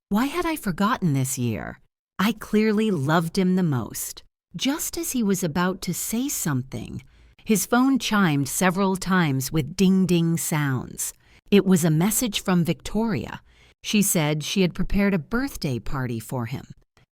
Why had I forgotten this year? I clearly loved him the most. Just as he was about to say something, his phone chimed several times with ding-ding sounds. It was a message from Victoria. She said she had prepared a birthday party for him.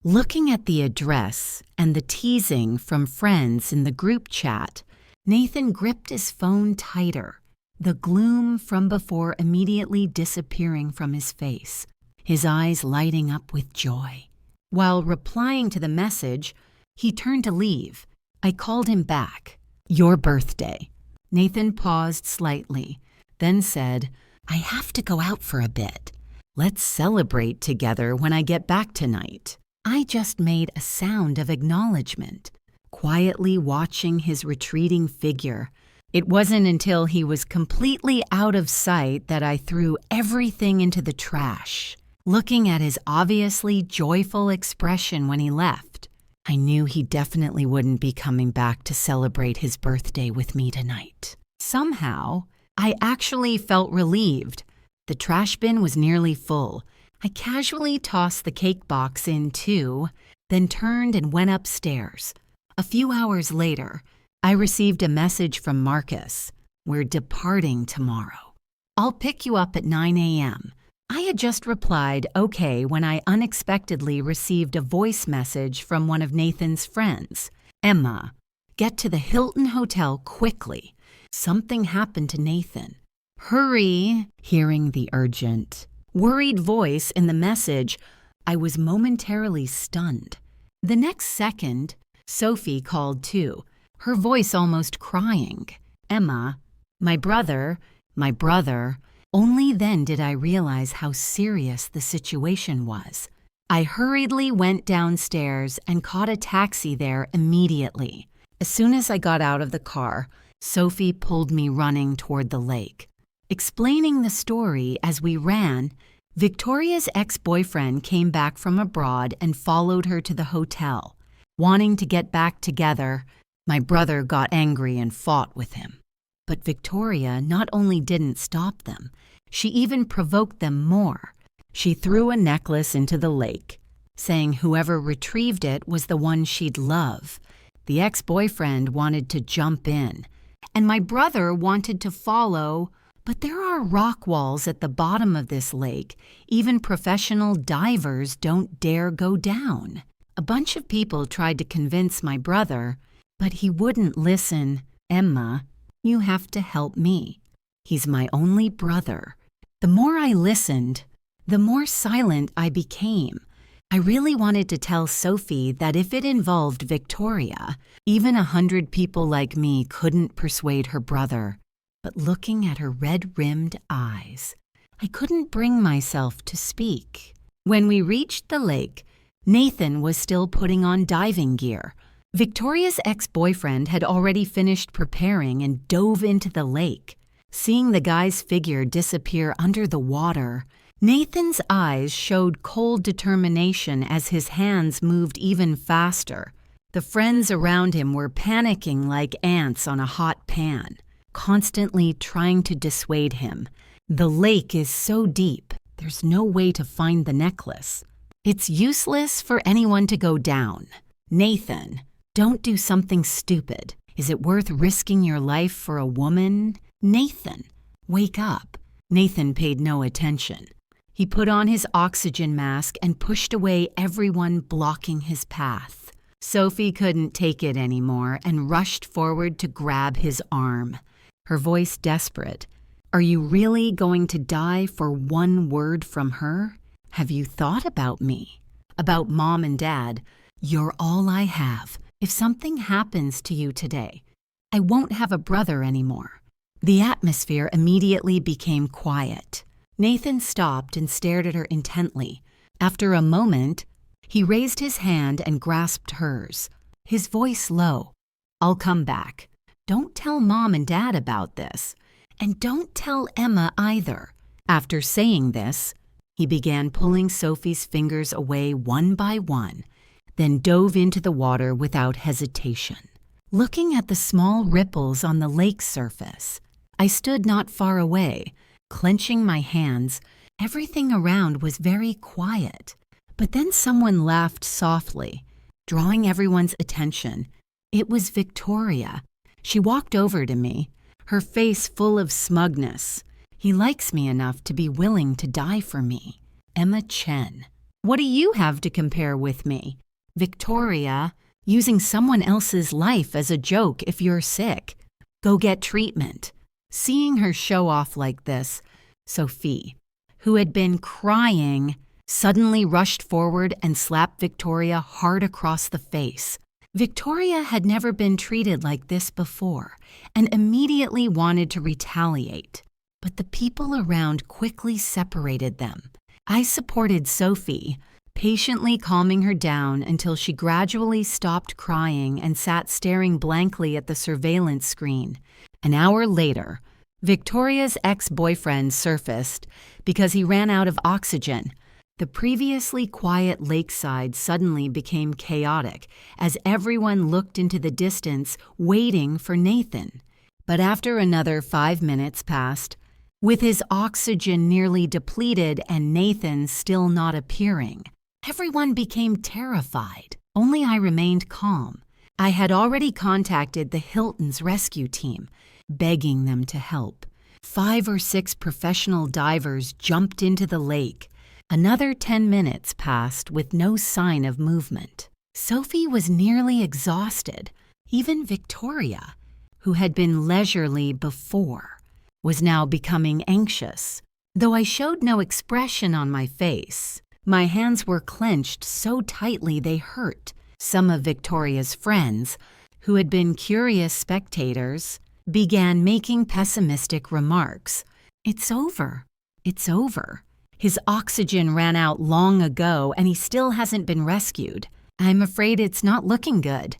Looking at the address and the teasing from friends in the group chat, Nathan gripped his phone tighter, the gloom from before immediately disappearing from his face, his eyes lighting up with joy. While replying to the message, he turned to leave. I called him back. "Your birthday." Nathan paused slightly, then said, "I have to go out for a bit. Let's celebrate together when I get back tonight." I just made a sound of acknowledgement, quietly watching his retreating figure. It wasn't until he was completely out of sight that I threw everything into the trash. Looking at his obviously joyful expression when he left, I knew he definitely wouldn't be coming back to celebrate his birthday with me tonight. Somehow, I actually felt relieved. The trash bin was nearly full. I casually tossed the cake box in too, then turned and went upstairs. A few hours later, I received a message from Marcus. "We're departing tomorrow. I'll pick you up at 9 a.m. I had just replied okay when I unexpectedly received a voice message from one of Nathan's friends. "Emma, get to the Hilton Hotel quickly. Something happened to Nathan. Hurry." Hearing the urgent, worried voice in the message, I was momentarily stunned. The next second, Sophie called too, her voice almost crying. "Emma, my brother. Only then did I realize how serious the situation was. I hurriedly went downstairs and caught a taxi there immediately. As soon as I got out of the car, Sophie pulled me running toward the lake. Explaining the story as we ran, Victoria's ex-boyfriend came back from abroad and followed her to the hotel. Wanting to get back together, my brother got angry and fought with him. But Victoria not only didn't stop them, she even provoked them more. She threw a necklace into the lake, saying whoever retrieved it was the one she'd love. The ex-boyfriend wanted to jump in, and my brother wanted to follow, but there are rock walls at the bottom of this lake. Even professional divers don't dare go down. A bunch of people tried to convince my brother, but he wouldn't listen. "Emma, you have to help me. He's my only brother." The more I listened, the more silent I became. I really wanted to tell Sophie that if it involved Victoria, even 100 people like me couldn't persuade her brother. But looking at her red-rimmed eyes, I couldn't bring myself to speak. When we reached the lake, Nathan was still putting on diving gear. Victoria's ex-boyfriend had already finished preparing and dove into the lake. Seeing the guy's figure disappear under the water, Nathan's eyes showed cold determination as his hands moved even faster. The friends around him were panicking like ants on a hot pan, constantly trying to dissuade him. "The lake is so deep, there's no way to find the necklace. It's useless for anyone to go down. Nathan, don't do something stupid. Is it worth risking your life for a woman? Nathan, wake up. Nathan paid no attention. He put on his oxygen mask and pushed away everyone blocking his path. Sophie couldn't take it anymore and rushed forward to grab his arm, her voice desperate. Are you really going to die for one word from her? Have you thought about me? About Mom and Dad? You're all I have. If something happens to you today, I won't have a brother anymore. The atmosphere immediately became quiet. Nathan stopped and stared at her intently. After a moment, he raised his hand and grasped hers, his voice low. I'll come back. Don't tell Mom and Dad about this. And don't tell Emma either. After saying this, he began pulling Sophie's fingers away one by one, then dove into the water without hesitation. Looking at the small ripples on the lake's surface, I stood not far away, clenching my hands. Everything around was very quiet. But then someone laughed softly, drawing everyone's attention. It was Victoria. She walked over to me, her face full of smugness. He likes me enough to be willing to die for me. Emma Chen. What do you have to compare with me? Victoria, using someone else's life as a joke if you're sick. Go get treatment. Seeing her show off like this, Sophie, who had been crying, suddenly rushed forward and slapped Victoria hard across the face. Victoria had never been treated like this before and immediately wanted to retaliate. But the people around quickly separated them. I supported Sophie, patiently calming her down until she gradually stopped crying and sat staring blankly at the surveillance screen. An hour later, Victoria's ex-boyfriend surfaced because he ran out of oxygen. The previously quiet lakeside suddenly became chaotic as everyone looked into the distance, waiting for Nathan. But after another 5 minutes passed, with his oxygen nearly depleted and Nathan still not appearing, everyone became terrified. Only I remained calm. I had already contacted the Hilton's rescue team, begging them to help. 5 or 6 professional divers jumped into the lake. Another 10 minutes passed with no sign of movement. Sophie was nearly exhausted. Even Victoria, who had been leisurely before, was now becoming anxious. Though I showed no expression on my face, my hands were clenched so tightly they hurt. Some of Victoria's friends, who had been curious spectators, began making pessimistic remarks. It's over. It's over. His oxygen ran out long ago and he still hasn't been rescued. I'm afraid it's not looking good.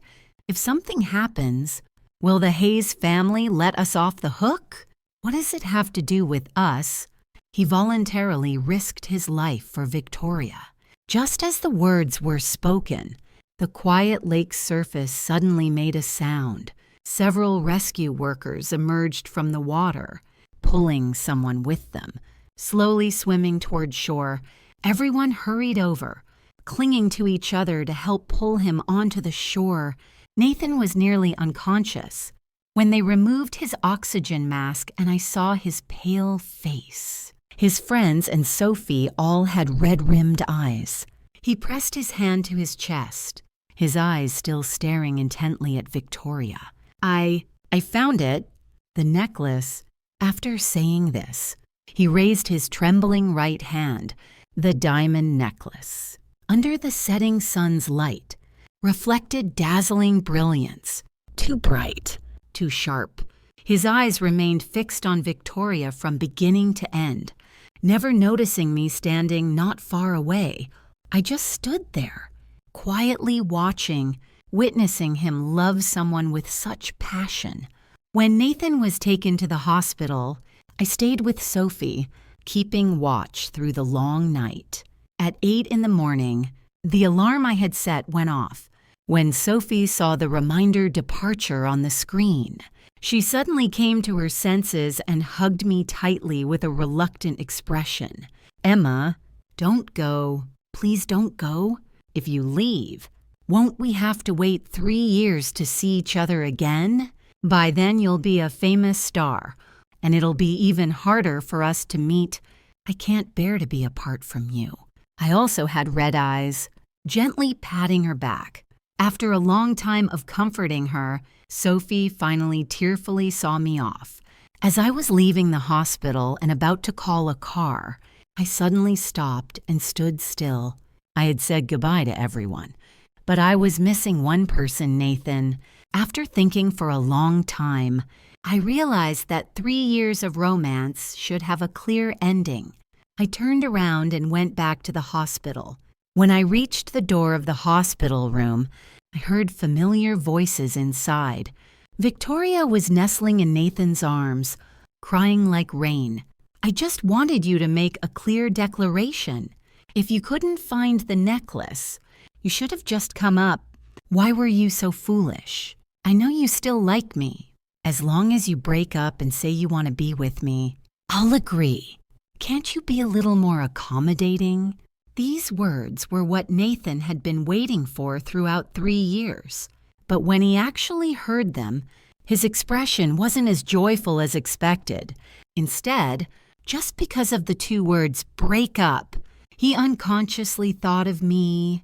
If something happens, will the Hayes family let us off the hook? What does it have to do with us? He voluntarily risked his life for Victoria. Just as the words were spoken, the quiet lake's surface suddenly made a sound. Several rescue workers emerged from the water, pulling someone with them. Slowly swimming toward shore, everyone hurried over, clinging to each other to help pull him onto the shore. Nathan was nearly unconscious when they removed his oxygen mask and I saw his pale face. His friends and Sophie all had red-rimmed eyes. He pressed his hand to his chest, his eyes still staring intently at Victoria. I found it, the necklace. After saying this, he raised his trembling right hand, the diamond necklace. Under the setting sun's light, reflected dazzling brilliance. Too bright, too sharp. His eyes remained fixed on Victoria from beginning to end, never noticing me standing not far away. I just stood there, quietly watching, witnessing him love someone with such passion. When Nathan was taken to the hospital, I stayed with Sophie, keeping watch through the long night. At 8 in the morning, the alarm I had set went off. When Sophie saw the reminder departure on the screen, she suddenly came to her senses and hugged me tightly with a reluctant expression. Emma, don't go. Please don't go. If you leave, Won't we have to wait 3 years to see each other again? By then you'll be a famous star, and it'll be even harder for us to meet. I can't bear to be apart from you." I also had red eyes, gently patting her back. After a long time of comforting her, Sophie finally tearfully saw me off. As I was leaving the hospital and about to call a car, I suddenly stopped and stood still. I had said goodbye to everyone, but I was missing one person, Nathan. After thinking for a long time, I realized that 3 years of romance should have a clear ending. I turned around and went back to the hospital. When I reached the door of the hospital room, I heard familiar voices inside. Victoria was nestling in Nathan's arms, crying like rain. "I just wanted you to make a clear declaration. If you couldn't find the necklace, you should have just come up. Why were you so foolish? I know you still like me. As long as you break up and say you want to be with me, I'll agree. Can't you be a little more accommodating?" These words were what Nathan had been waiting for throughout 3 years. But when he actually heard them, his expression wasn't as joyful as expected. Instead, just because of the 2 words "break up," he unconsciously thought of me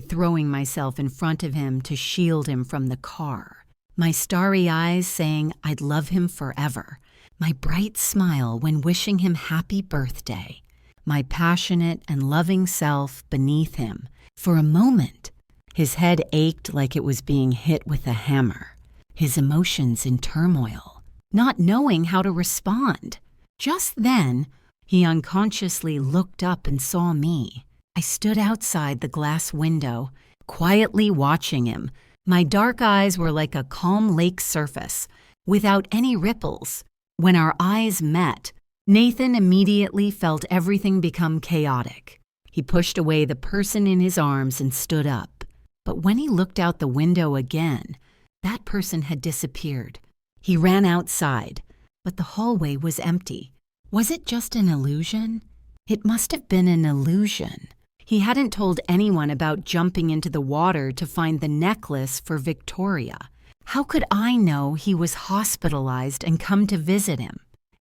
throwing myself in front of him to shield him from the car, my starry eyes saying I'd love him forever, my bright smile when wishing him happy birthday, my passionate and loving self beneath him. For a moment, his head ached like it was being hit with a hammer, his emotions in turmoil, not knowing how to respond. Just then, he unconsciously looked up and saw me. I stood outside the glass window, quietly watching him. My dark eyes were like a calm lake surface, without any ripples. When our eyes met, Nathan immediately felt everything become chaotic. He pushed away the person in his arms and stood up. But when he looked out the window again, that person had disappeared. He ran outside, but the hallway was empty. Was it just an illusion? It must have been an illusion. He hadn't told anyone about jumping into the water to find the necklace for Victoria. How could I know he was hospitalized and come to visit him?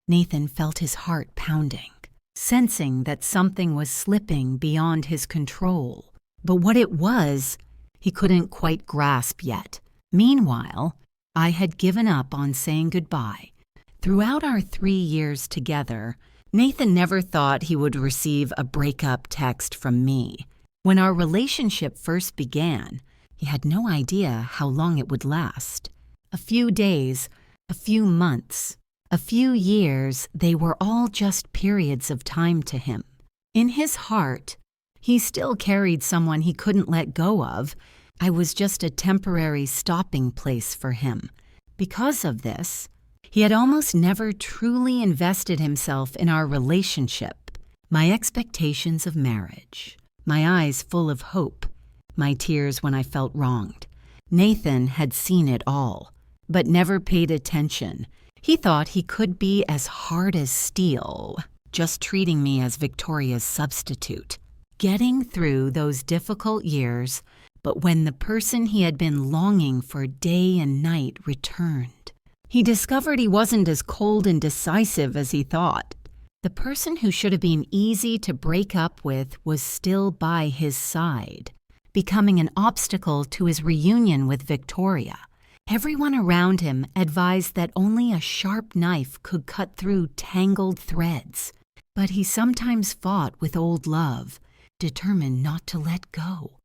Nathan felt his heart pounding, sensing that something was slipping beyond his control. But what it was, he couldn't quite grasp yet. Meanwhile, I had given up on saying goodbye. Throughout our 3 years together, Nathan never thought he would receive a breakup text from me. When our relationship first began, he had no idea how long it would last. A few days, a few months, a few years, they were all just periods of time to him. In his heart, he still carried someone he couldn't let go of. I was just a temporary stopping place for him. Because of this, he had almost never truly invested himself in our relationship. My expectations of marriage, my eyes full of hope, my tears when I felt wronged. Nathan had seen it all, but never paid attention. He thought he could be as hard as steel, just treating me as Victoria's substitute. Getting through those difficult years, but when the person he had been longing for day and night returned, he discovered he wasn't as cold and decisive as he thought. The person who should have been easy to break up with was still by his side, becoming an obstacle to his reunion with Victoria. Everyone around him advised that only a sharp knife could cut through tangled threads, but he sometimes fought with old love, determined not to let go.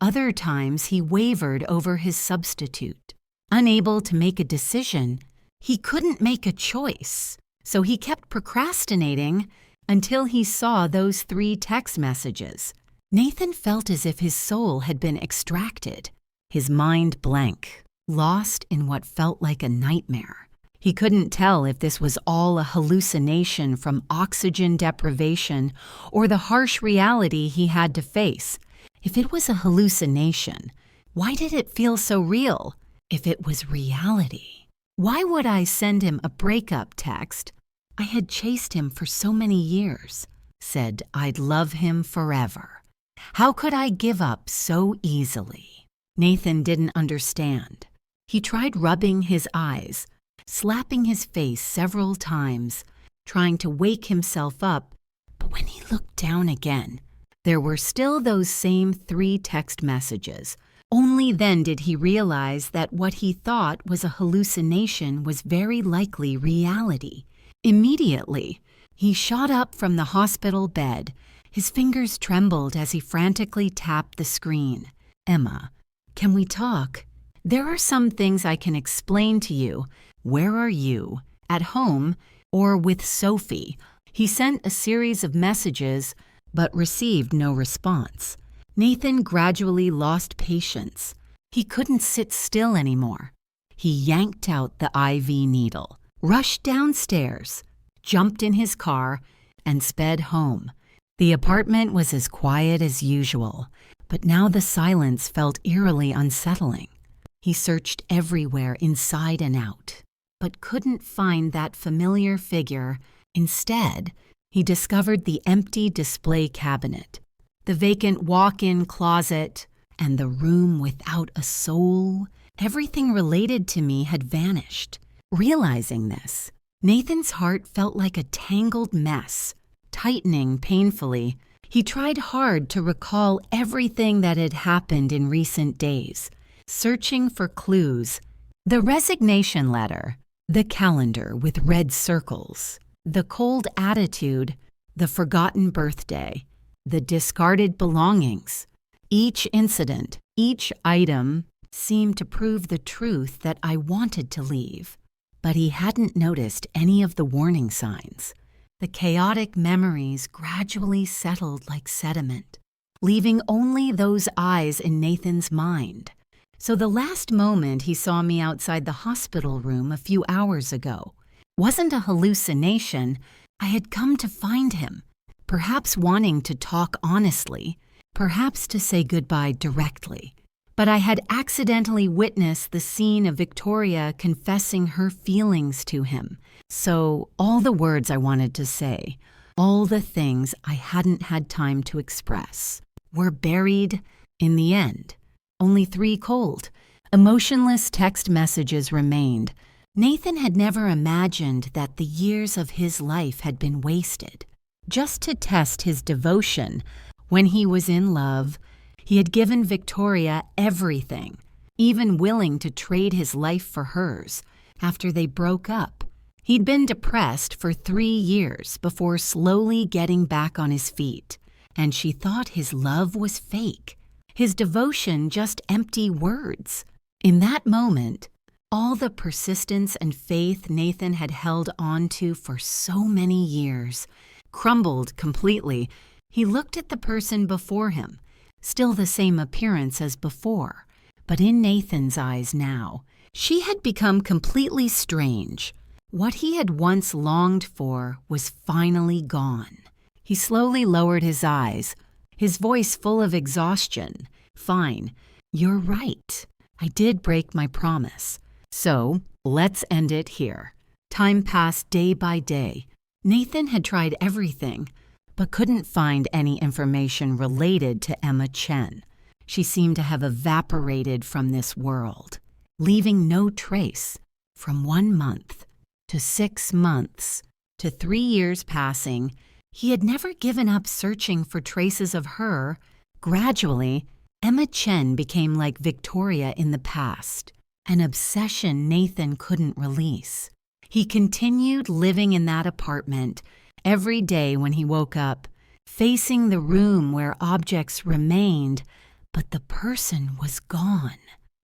Other times he wavered over his substitute. Unable to make a decision, he couldn't make a choice, so he kept procrastinating until he saw those 3 text messages. Nathan felt as if his soul had been extracted, his mind blank, lost in what felt like a nightmare. He couldn't tell if this was all a hallucination from oxygen deprivation or the harsh reality he had to face. If it was a hallucination, why did it feel so real? If it was reality, why would I send him a breakup text? I had chased him for so many years, said I'd love him forever. How could I give up so easily? Nathan didn't understand. He tried rubbing his eyes, slapping his face several times, trying to wake himself up, but when he looked down again, there were still those same 3 text messages. Only then did he realize that what he thought was a hallucination was very likely reality. Immediately, he shot up from the hospital bed. His fingers trembled as he frantically tapped the screen. "Emma, can we talk? There are some things I can explain to you. Where are you? At home or with Sophie?" He sent a series of messages, but received no response. Nathan gradually lost patience. He couldn't sit still anymore. He yanked out the IV needle, rushed downstairs, jumped in his car, and sped home. The apartment was as quiet as usual, but now the silence felt eerily unsettling. He searched everywhere inside and out, but couldn't find that familiar figure. Instead, he discovered the empty display cabinet, the vacant walk-in closet, and the room without a soul. Everything related to me had vanished. Realizing this, Nathan's heart felt like a tangled mess, tightening painfully. He tried hard to recall everything that had happened in recent days, searching for clues. The resignation letter, the calendar with red circles, the cold attitude, the forgotten birthday, the discarded belongings. Each incident, each item seemed to prove the truth that I wanted to leave. But he hadn't noticed any of the warning signs. The chaotic memories gradually settled like sediment, leaving only those eyes in Nathan's mind. So the last moment he saw me outside the hospital room a few hours ago wasn't a hallucination. I had come to find him, perhaps wanting to talk honestly, perhaps to say goodbye directly. But I had accidentally witnessed the scene of Victoria confessing her feelings to him. So all the words I wanted to say, all the things I hadn't had time to express, were buried in the end. Only 3 cold, emotionless text messages remained. Nathan had never imagined that the years of his life had been wasted. Just to test his devotion, when he was in love, he had given Victoria everything, even willing to trade his life for hers. After they broke up, he'd been depressed for 3 years before slowly getting back on his feet, and she thought his love was fake, his devotion just empty words. In that moment, all the persistence and faith Nathan had held on to for so many years crumbled completely. He looked at the person before him, still the same appearance as before, but in Nathan's eyes now, she had become completely strange. What he had once longed for was finally gone. He slowly lowered his eyes, his voice full of exhaustion. "Fine, you're right. I did break my promise. So, let's end it here." Time passed day by day. Nathan had tried everything, but couldn't find any information related to Emma Chen. She seemed to have evaporated from this world, leaving no trace. From 1 month to 6 months to 3 years passing, he had never given up searching for traces of her. Gradually, Emma Chen became like Victoria in the past, an obsession Nathan couldn't release. He continued living in that apartment every day when he woke up, facing the room where objects remained, but the person was gone.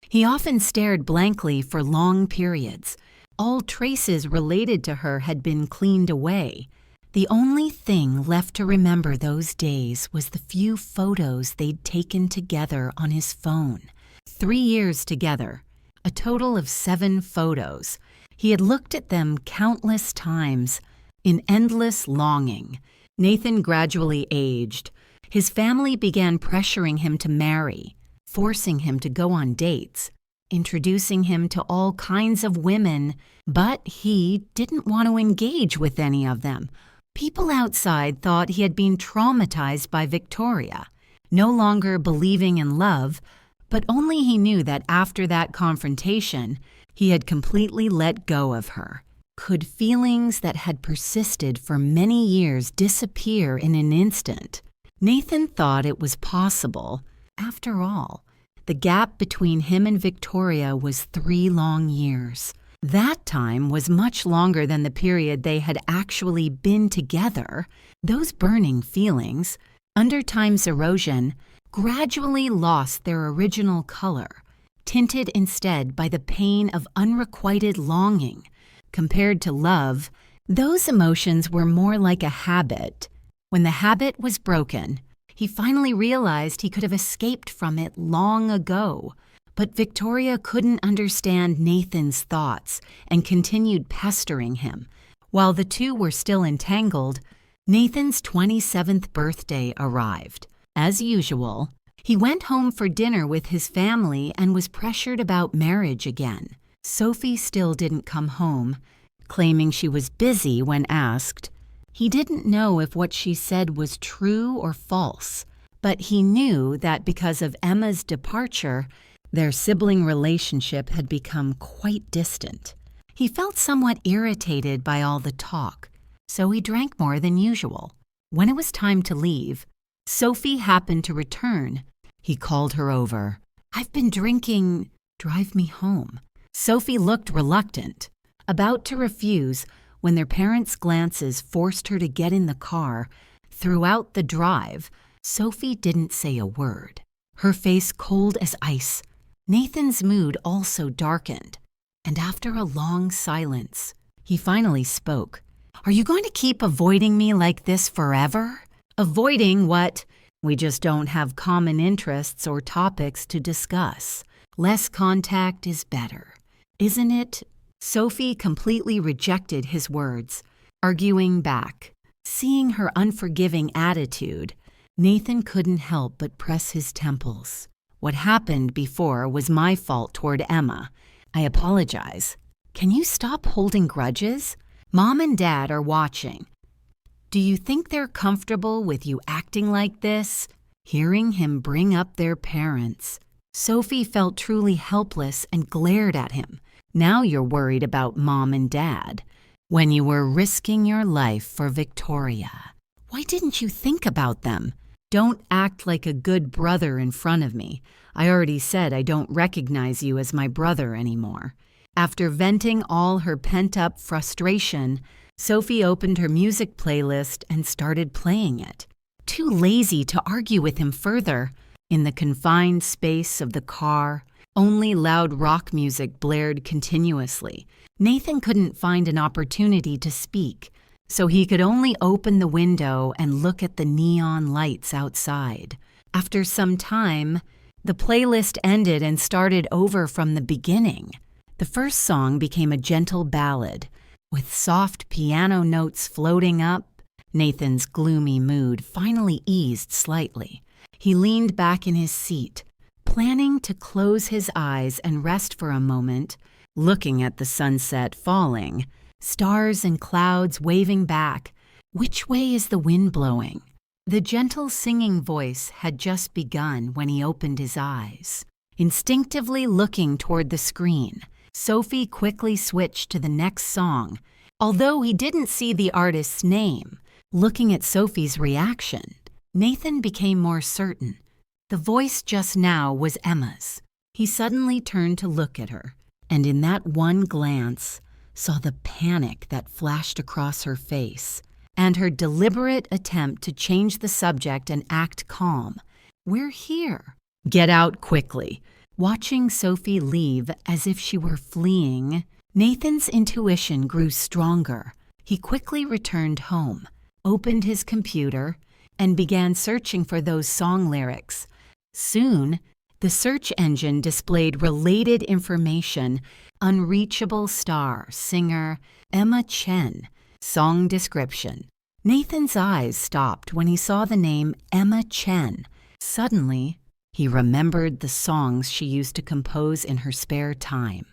He often stared blankly for long periods. All traces related to her had been cleaned away. The only thing left to remember those days was the few photos they'd taken together on his phone. 3 years together, a total of 7 photos. He had looked at them countless times, in endless longing. Nathan gradually aged. His family began pressuring him to marry, forcing him to go on dates, introducing him to all kinds of women, but he didn't want to engage with any of them. People outside thought he had been traumatized by Victoria, no longer believing in love, But only he knew that after that confrontation, he had completely let go of her. Could feelings that had persisted for many years disappear in an instant? Nathan thought it was possible. After all, the gap between him and Victoria was 3 long years. That time was much longer than the period they had actually been together. Those burning feelings, under time's erosion, gradually lost their original color, tinted instead by the pain of unrequited longing. Compared to love, those emotions were more like a habit. When the habit was broken, he finally realized he could have escaped from it long ago. But Victoria couldn't understand Nathan's thoughts and continued pestering him. While the two were still entangled, Nathan's 27th birthday arrived. As usual, he went home for dinner with his family and was pressured about marriage again. Sophie still didn't come home, claiming she was busy when asked. He didn't know if what she said was true or false, but he knew that because of Emma's departure, their sibling relationship had become quite distant. He felt somewhat irritated by all the talk, so he drank more than usual. When it was time to leave, Sophie happened to return. He called her over. "I've been drinking. Drive me home." Sophie looked reluctant, about to refuse when their parents' glances forced her to get in the car. Throughout the drive, Sophie didn't say a word, her face cold as ice. Nathan's mood also darkened, and after a long silence, he finally spoke. "Are you going to keep avoiding me like this forever?" "Avoiding what? We just don't have common interests or topics to discuss. Less contact is better, isn't it?" Sophie completely rejected his words, arguing back. Seeing her unforgiving attitude, Nathan couldn't help but press his temples. "What happened before was my fault toward Emma. I apologize. Can you stop holding grudges? Mom and Dad are watching. Do you think they're comfortable with you acting like this?" Hearing him bring up their parents, Sophie felt truly helpless and glared at him. "Now you're worried about Mom and Dad, when you were risking your life for Victoria. Why didn't you think about them? Don't act like a good brother in front of me. I already said I don't recognize you as my brother anymore." After venting all her pent-up frustration, Sophie opened her music playlist and started playing it. Too lazy to argue with him further, in the confined space of the car, only loud rock music blared continuously. Nathan couldn't find an opportunity to speak, so he could only open the window and look at the neon lights outside. After some time, the playlist ended and started over from the beginning. The first song became a gentle ballad, with soft piano notes floating up. Nathan's gloomy mood finally eased slightly. He leaned back in his seat, planning to close his eyes and rest for a moment, looking at the sunset falling, stars and clouds waving back. Which way is the wind blowing? The gentle singing voice had just begun when he opened his eyes. Instinctively looking toward the screen, Sophie quickly switched to the next song. Although he didn't see the artist's name, looking at Sophie's reaction, Nathan became more certain. The voice just now was Emma's. He suddenly turned to look at her, and in that one glance, saw the panic that flashed across her face, and her deliberate attempt to change the subject and act calm. "We're here." "Get out quickly." Watching Sophie leave as if she were fleeing, Nathan's intuition grew stronger. He quickly returned home, opened his computer, and began searching for those song lyrics. Soon, the search engine displayed related information: unreachable star, singer, Emma Chen, song description. Nathan's eyes stopped when he saw the name Emma Chen. Suddenly, he remembered the songs she used to compose in her spare time,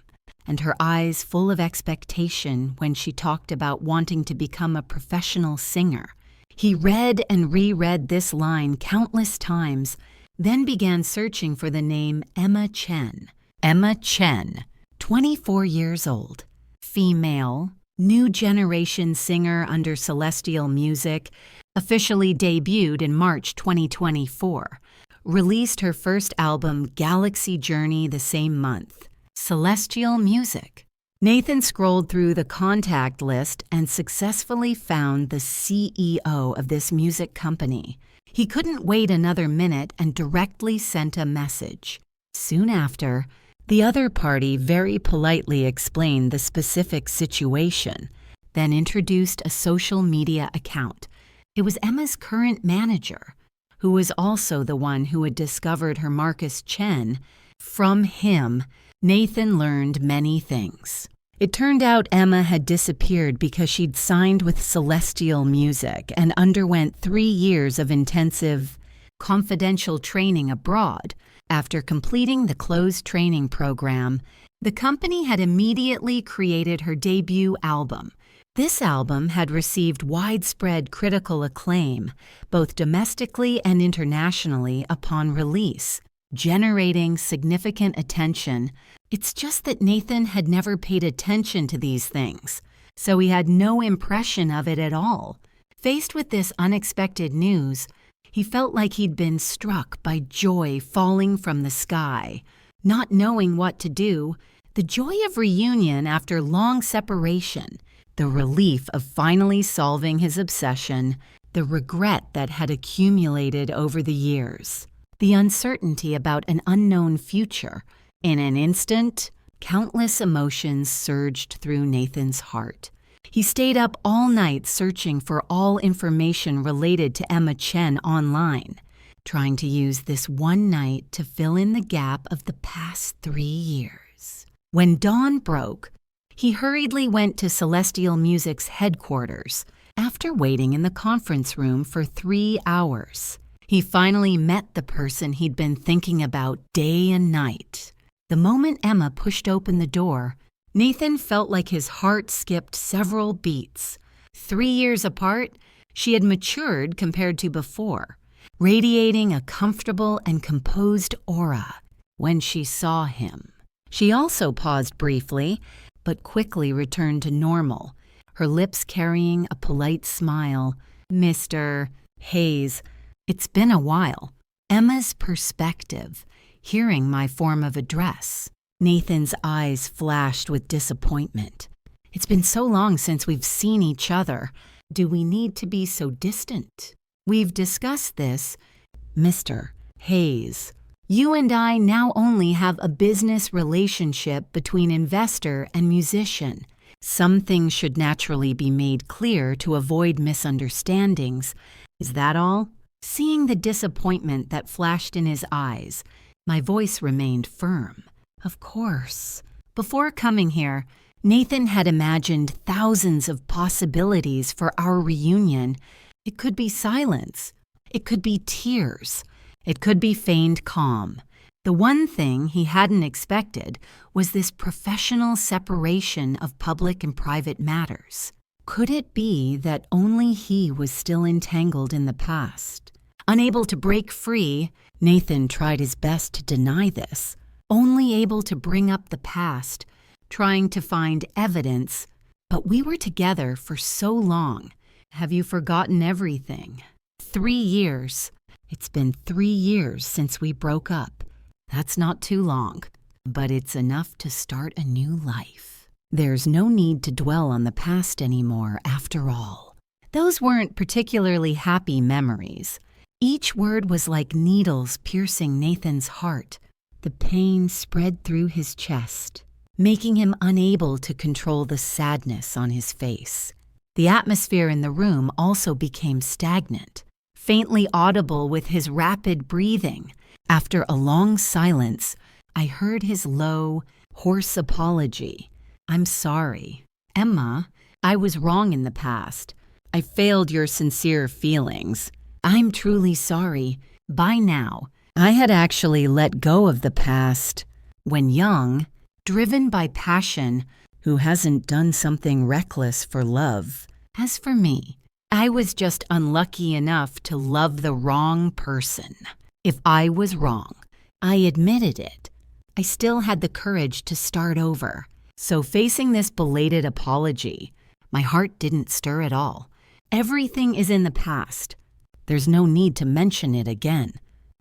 and her eyes full of expectation when she talked about wanting to become a professional singer. He read and reread this line countless times, then began searching for the name Emma Chen. Emma Chen, 24 years old, female, new generation singer under Celestial Music, officially debuted in March 2024, released her first album Galaxy Journey the same month. Celestial Music. Nathan scrolled through the contact list and successfully found the CEO of this music company. He couldn't wait another minute and directly sent a message. Soon after, the other party very politely explained the specific situation, then introduced a social media account. It was Emma's current manager, who was also the one who had discovered her Marcus Chen. From him, Nathan learned many things. It turned out Emma had disappeared because she'd signed with Celestial Music and underwent 3 years of intensive, confidential training abroad. After completing the closed training program, the company had immediately created her debut album. This album had received widespread critical acclaim, both domestically and internationally, upon release, generating significant attention. It's just that Nathan had never paid attention to these things, so he had no impression of it at all. Faced with this unexpected news, he felt like he'd been struck by joy falling from the sky. Not knowing what to do, the joy of reunion after long separation, the relief of finally solving his obsession, the regret that had accumulated over the years, the uncertainty about an unknown future. In an instant, countless emotions surged through Nathan's heart. He stayed up all night searching for all information related to Emma Chen online, trying to use this one night to fill in the gap of the past 3 years. When dawn broke, he hurriedly went to Celestial Music's headquarters. After waiting in the conference room for 3 hours, he finally met the person he'd been thinking about day and night. The moment Emma pushed open the door, Nathan felt like his heart skipped several beats. 3 years apart, she had matured compared to before, radiating a comfortable and composed aura when she saw him. She also paused briefly, but quickly returned to normal, her lips carrying a polite smile. "Mr. Hayes, it's been a while." Emma's perspective, hearing my form of address. Nathan's eyes flashed with disappointment. "It's been so long since we've seen each other. Do we need to be so distant?" "We've discussed this, Mr. Hayes. You and I now only have a business relationship between investor and musician. Some things should naturally be made clear to avoid misunderstandings. Is that all?" Seeing the disappointment that flashed in his eyes, my voice remained firm. "Of course." Before coming here, Nathan had imagined thousands of possibilities for our reunion. It could be silence. It could be tears. It could be feigned calm. The one thing he hadn't expected was this professional separation of public and private matters. Could it be that only he was still entangled in the past? Unable to break free, Nathan tried his best to deny this, only able to bring up the past, trying to find evidence. "But we were together for so long. Have you forgotten everything? 3 years. It's been 3 years since we broke up. That's not too long, but it's enough to start a new life. There's no need to dwell on the past anymore, after all." Those weren't particularly happy memories. Each word was like needles piercing Nathan's heart. The pain spread through his chest, making him unable to control the sadness on his face. The atmosphere in the room also became stagnant, faintly audible with his rapid breathing. After a long silence, I heard his low, hoarse apology. "I'm sorry. Emma, I was wrong in the past. I failed your sincere feelings. I'm truly sorry. By now, I had actually let go of the past. When young, driven by passion, who hasn't done something reckless for love? As for me, I was just unlucky enough to love the wrong person." If I was wrong, I admitted it. I still had the courage to start over. So facing this belated apology, my heart didn't stir at all. Everything is in the past. There's no need to mention it again.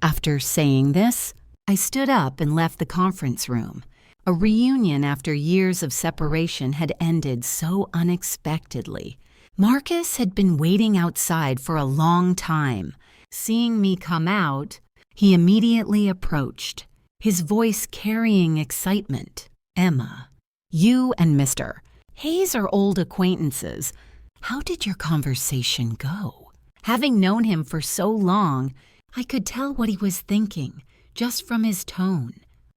After saying this, I stood up and left the conference room. A reunion after years of separation had ended so unexpectedly. Marcus had been waiting outside for a long time. Seeing me come out, he immediately approached, his voice carrying excitement. "Emma, you and Mr. Hayes are old acquaintances. How did your conversation go?" Having known him for so long, I could tell what he was thinking, just from his tone.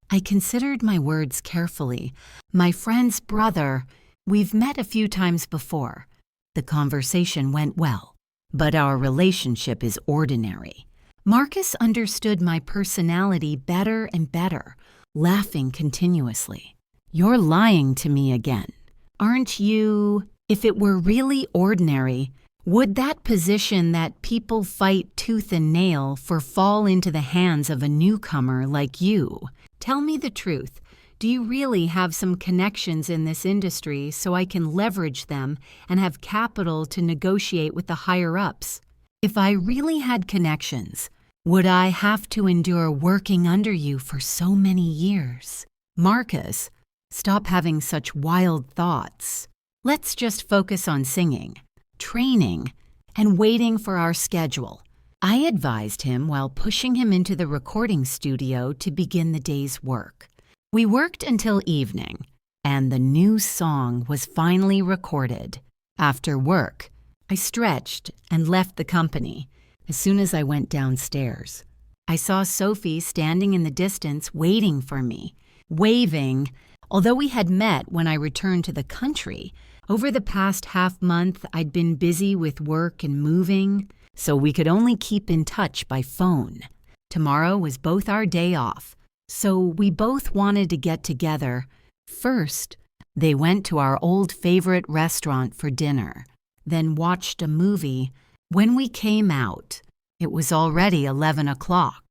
I considered my words carefully. "My friend's brother, we've met a few times before. The conversation went well, but our relationship is ordinary." Marcus understood my personality better and better, laughing continuously. "You're lying to me again. Aren't you? If it were really ordinary, would that position that people fight tooth and nail for fall into the hands of a newcomer like you? Tell me the truth. Do you really have some connections in this industry so I can leverage them and have capital to negotiate with the higher-ups? If I really had connections, would I have to endure working under you for so many years?" "Marcus, stop having such wild thoughts. Let's just focus on singing, training, and waiting for our schedule." I advised him while pushing him into the recording studio to begin the day's work. We worked until evening, and the new song was finally recorded. After work, I stretched and left the company. As soon as I went downstairs, I saw Sophie standing in the distance waiting for me, waving. Although we had met when I returned to the country, over the past half-month I'd been busy with work and moving, so we could only keep in touch by phone. Tomorrow was both our day off, so we both wanted to get together. First, they went to our old favorite restaurant for dinner, then watched a movie. When we came out, it was already 11 o'clock.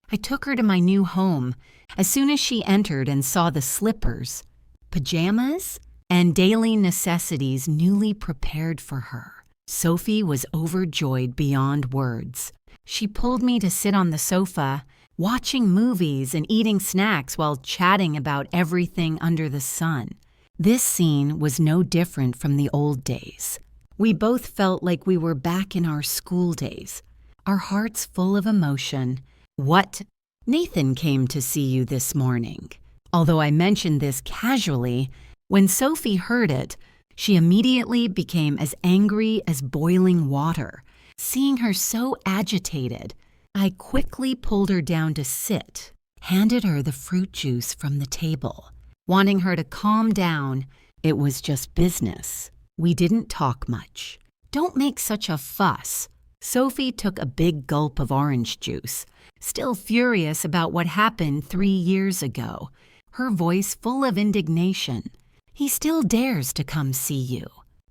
I took her to my new home. As soon as she entered and saw the slippers, pajamas, and daily necessities newly prepared for her, Sophie was overjoyed beyond words. She pulled me to sit on the sofa, watching movies and eating snacks while chatting about everything under the sun. This scene was no different from the old days. We both felt like we were back in our school days, our hearts full of emotion. "What? Nathan came to see you this morning." Although I mentioned this casually, when Sophie heard it, she immediately became as angry as boiling water. Seeing her so agitated, I quickly pulled her down to sit, handed her the fruit juice from the table, wanting her to calm down. It was just business. We didn't talk much. "Don't make such a fuss." Sophie took a big gulp of orange juice, still furious about what happened 3 years ago, her voice full of indignation. "He still dares to come see you.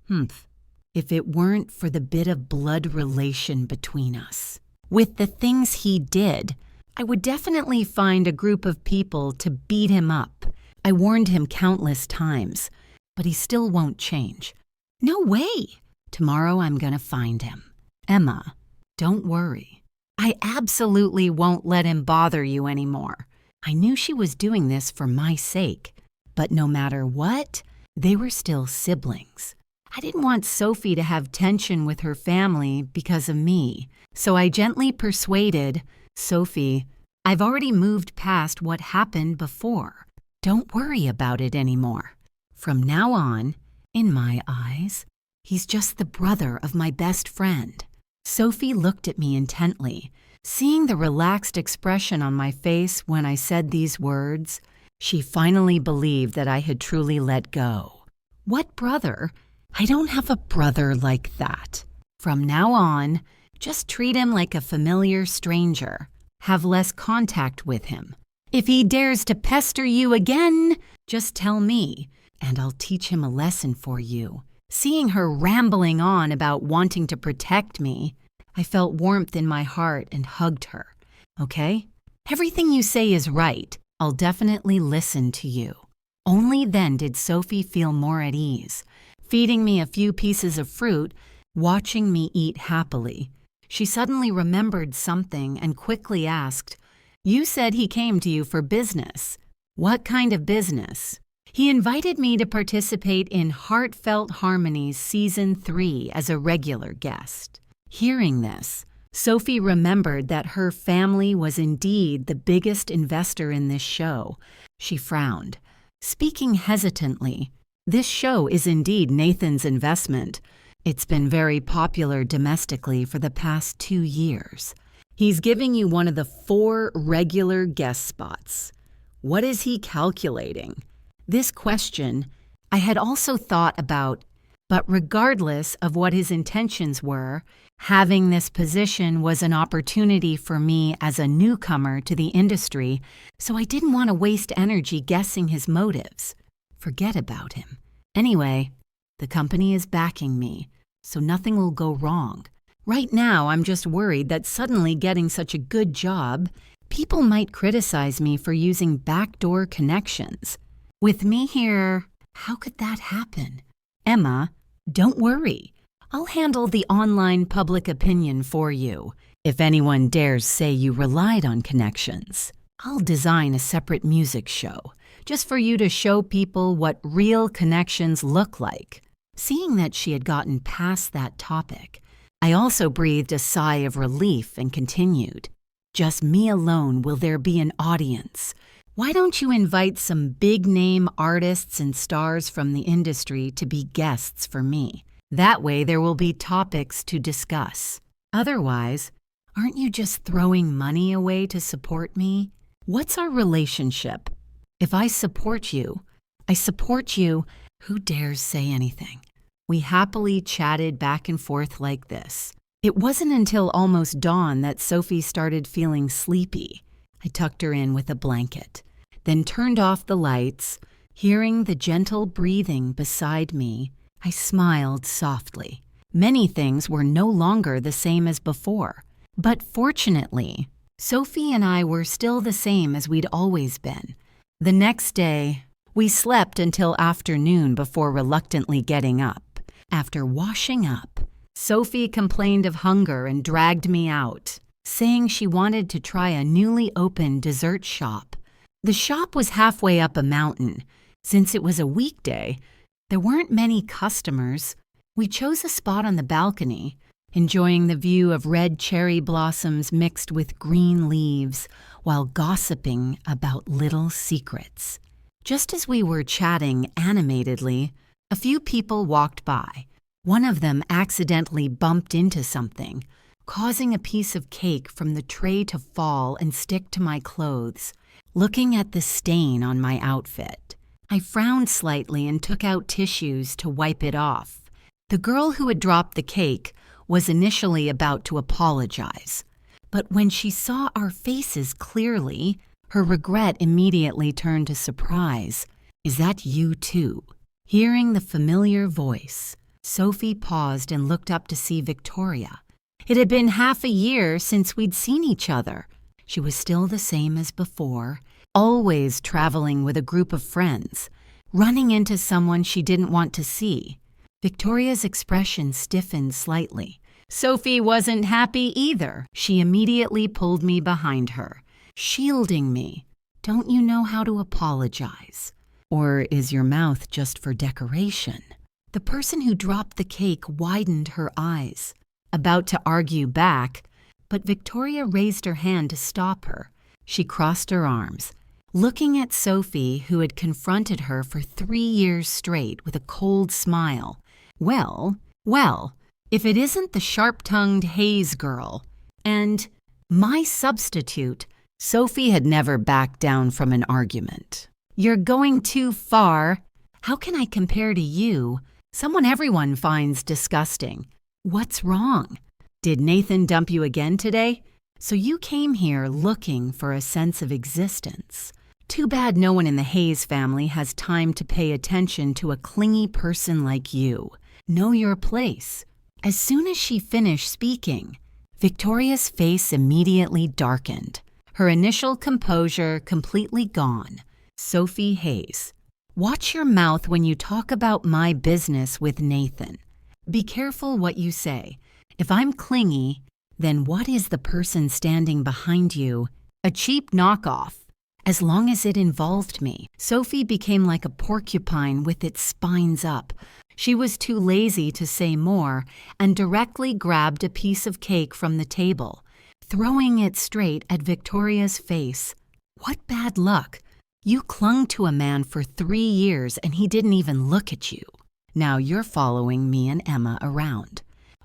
Humph. If it weren't for the bit of blood relation between us. With the things he did, I would definitely find a group of people to beat him up. I warned him countless times, but he still won't change." "No way." "Tomorrow I'm gonna find him. Emma, don't worry. I absolutely won't let him bother you anymore." I knew she was doing this for my sake, but no matter what, they were still siblings. I didn't want Sophie to have tension with her family because of me, so I gently persuaded, "Sophie, I've already moved past what happened before. Don't worry about it anymore. From now on, in my eyes, he's just the brother of my best friend." Sophie looked at me intently. Seeing the relaxed expression on my face when I said these words, she finally believed that I had truly let go. "What brother? I don't have a brother like that. From now on, just treat him like a familiar stranger. Have less contact with him. If he dares to pester you again, just tell me, and I'll teach him a lesson for you." Seeing her rambling on about wanting to protect me, I felt warmth in my heart and hugged her. okay? Everything you say is right. I'll definitely listen to you." Only then did Sophie feel more at ease, feeding me a few pieces of fruit, watching me eat happily. She suddenly remembered something and quickly asked, "You said he came to you for business. What kind of business?" "He invited me to participate in Heartfelt Harmonies Season 3 as a regular guest." Hearing this, Sophie remembered that her family was indeed the biggest investor in this show. She frowned. Speaking hesitantly, "This show is indeed Nathan's investment. It's been very popular domestically for the past 2 years. He's giving you one of the 4 regular guest spots. What is he calculating?" This question I had also thought about, but regardless of what his intentions were, having this position was an opportunity for me as a newcomer to the industry, so I didn't want to waste energy guessing his motives. Forget about him. Anyway, the company is backing me, so nothing will go wrong. Right now, I'm just worried that suddenly getting such a good job, people might criticize me for using backdoor connections. With me here, how could that happen? "Emma, don't worry. I'll handle the online public opinion for you. If anyone dares say you relied on connections, I'll design a separate music show, just for you to show people what real connections look like." Seeing that she had gotten past that topic, I also breathed a sigh of relief and continued, "Just me alone will there be an audience. Why don't you invite some big-name artists and stars from the industry to be guests for me? That way there will be topics to discuss. Otherwise, aren't you just throwing money away to support me? What's our relationship? If I support you, who dares say anything?" We happily chatted back and forth like this. It wasn't until almost dawn that Sophie started feeling sleepy. I tucked her in with a blanket, then turned off the lights. Hearing the gentle breathing beside me, I smiled softly. Many things were no longer the same as before, but fortunately, Sophie and I were still the same as we'd always been. The next day, we slept until afternoon before reluctantly getting up. After washing up, Sophie complained of hunger and dragged me out, saying she wanted to try a newly opened dessert shop. The shop was halfway up a mountain. Since it was a weekday, there weren't many customers. We chose a spot on the balcony, enjoying the view of red cherry blossoms mixed with green leaves while gossiping about little secrets. Just as we were chatting animatedly, a few people walked by. One of them accidentally bumped into something, causing a piece of cake from the tray to fall and stick to my clothes. Looking at the stain on my outfit, I frowned slightly and took out tissues to wipe it off. The girl who had dropped the cake was initially about to apologize, but when she saw our faces clearly, her regret immediately turned to surprise. "Is that you too?" Hearing the familiar voice, Sophie paused and looked up to see Victoria. It had been half a year since we'd seen each other. She was still the same as before, always traveling with a group of friends, running into someone she didn't want to see. Victoria's expression stiffened slightly. Sophie wasn't happy either. She immediately pulled me behind her, shielding me. "Don't you know how to apologize? Or is your mouth just for decoration?" The person who dropped the cake widened her eyes, about to argue back, but Victoria raised her hand to stop her. She crossed her arms, looking at Sophie, who had confronted her for 3 years straight with a cold smile. Well, if it isn't the sharp-tongued Hayes girl. And my substitute, Sophie had never backed down from an argument. "You're going too far. How can I compare to you? Someone everyone finds disgusting. What's wrong? Did Nathan dump you again today? So you came here looking for a sense of existence. Too bad no one in the Hayes family has time to pay attention to a clingy person like you. Know your place." As soon as she finished speaking, Victoria's face immediately darkened. her initial composure completely gone. Sophie Hayes. Watch your mouth when you talk about my business with Nathan. Be careful what you say. If I'm clingy, then what is the person standing behind you? A cheap knockoff. As long as it involved me, Sophie became like a porcupine with its spines up. She was too lazy to say more and directly grabbed a piece of cake from the table, throwing it straight at Victoria's face. What bad luck! You clung to a man for 3 years and he didn't even look at you. Now you're following me and Emma around.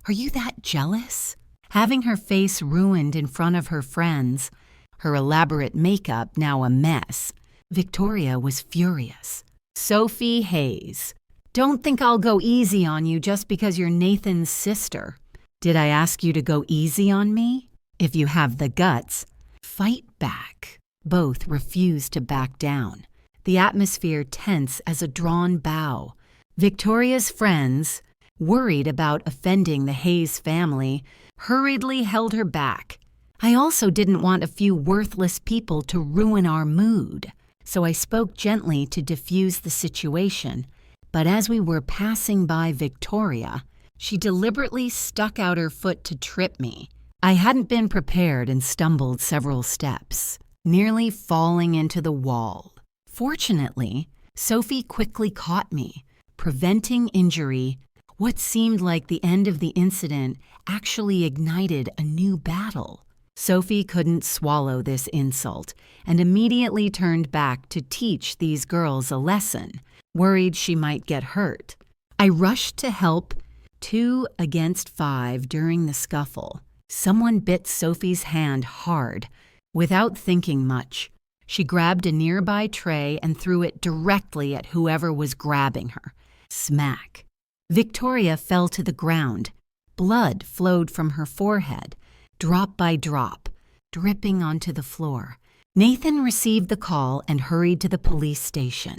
Are you that jealous? Having her face ruined in front of her friends, her elaborate makeup now a mess, Victoria was furious. Sophie Hayes. Don't think I'll go easy on you just because you're Nathan's sister. Did I ask you to go easy on me? If you have the guts, fight back. Both refused to back down. The atmosphere tense as a drawn bow. Victoria's friends, worried about offending the Hayes family, hurriedly held her back. I also didn't want a few worthless people to ruin our mood, so I spoke gently to diffuse the situation. But as we were passing by Victoria, she deliberately stuck out her foot to trip me. I hadn't been prepared and stumbled several steps, nearly falling into the wall. Fortunately, Sophie quickly caught me, preventing injury. What seemed like the end of the incident actually ignited a new battle. Sophie couldn't swallow this insult and immediately turned back to teach these girls a lesson, worried she might get hurt. I rushed to help. 2 against 5 during the scuffle. Someone bit Sophie's hand hard. Without thinking much, she grabbed a nearby tray and threw it directly at whoever was grabbing her. Smack. Victoria fell to the ground. Blood flowed from her forehead, drop by drop, dripping onto the floor. Nathan received the call and hurried to the police station.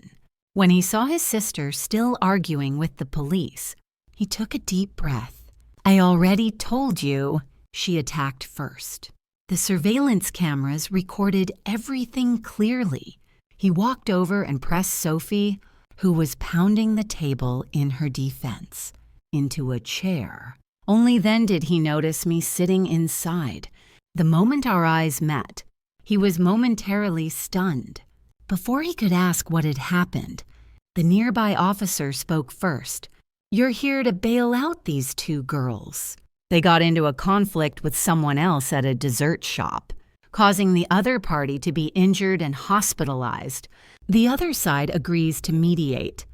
When he saw his sister still arguing with the police, he took a deep breath. I already told you, she attacked first. The surveillance cameras recorded everything clearly. He walked over and pressed Sophie, who was pounding the table in her defense, into a chair. Only then did he notice me sitting inside. The moment our eyes met, he was momentarily stunned. Before he could ask what had happened, the nearby officer spoke first. You're here to bail out these 2 girls. They got into a conflict with someone else at a dessert shop, causing the other party to be injured and hospitalized. The other side agrees to mediate,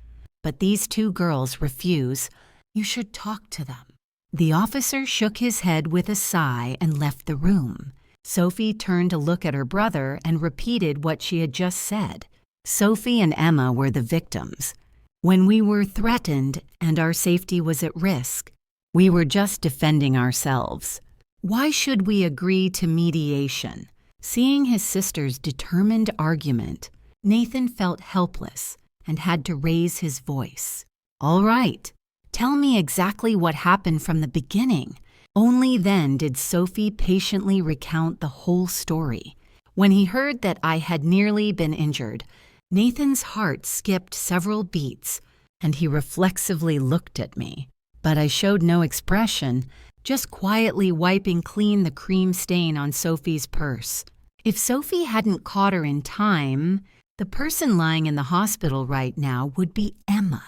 but these 2 girls refuse. You should talk to them. The officer shook his head with a sigh and left the room. Sophie turned to look at her brother and repeated what she had just said. Sophie and Emma were the victims. When we were threatened and our safety was at risk, we were just defending ourselves. Why should we agree to mediation? Seeing his sister's determined argument, Nathan felt helpless and had to raise his voice. All right, tell me exactly what happened from the beginning. Only then did Sophie patiently recount the whole story. When he heard that I had nearly been injured, Nathan's heart skipped several beats, and he reflexively looked at me. But I showed no expression, just quietly wiping clean the cream stain on Sophie's purse. If Sophie hadn't caught her in time, the person lying in the hospital right now would be Emma.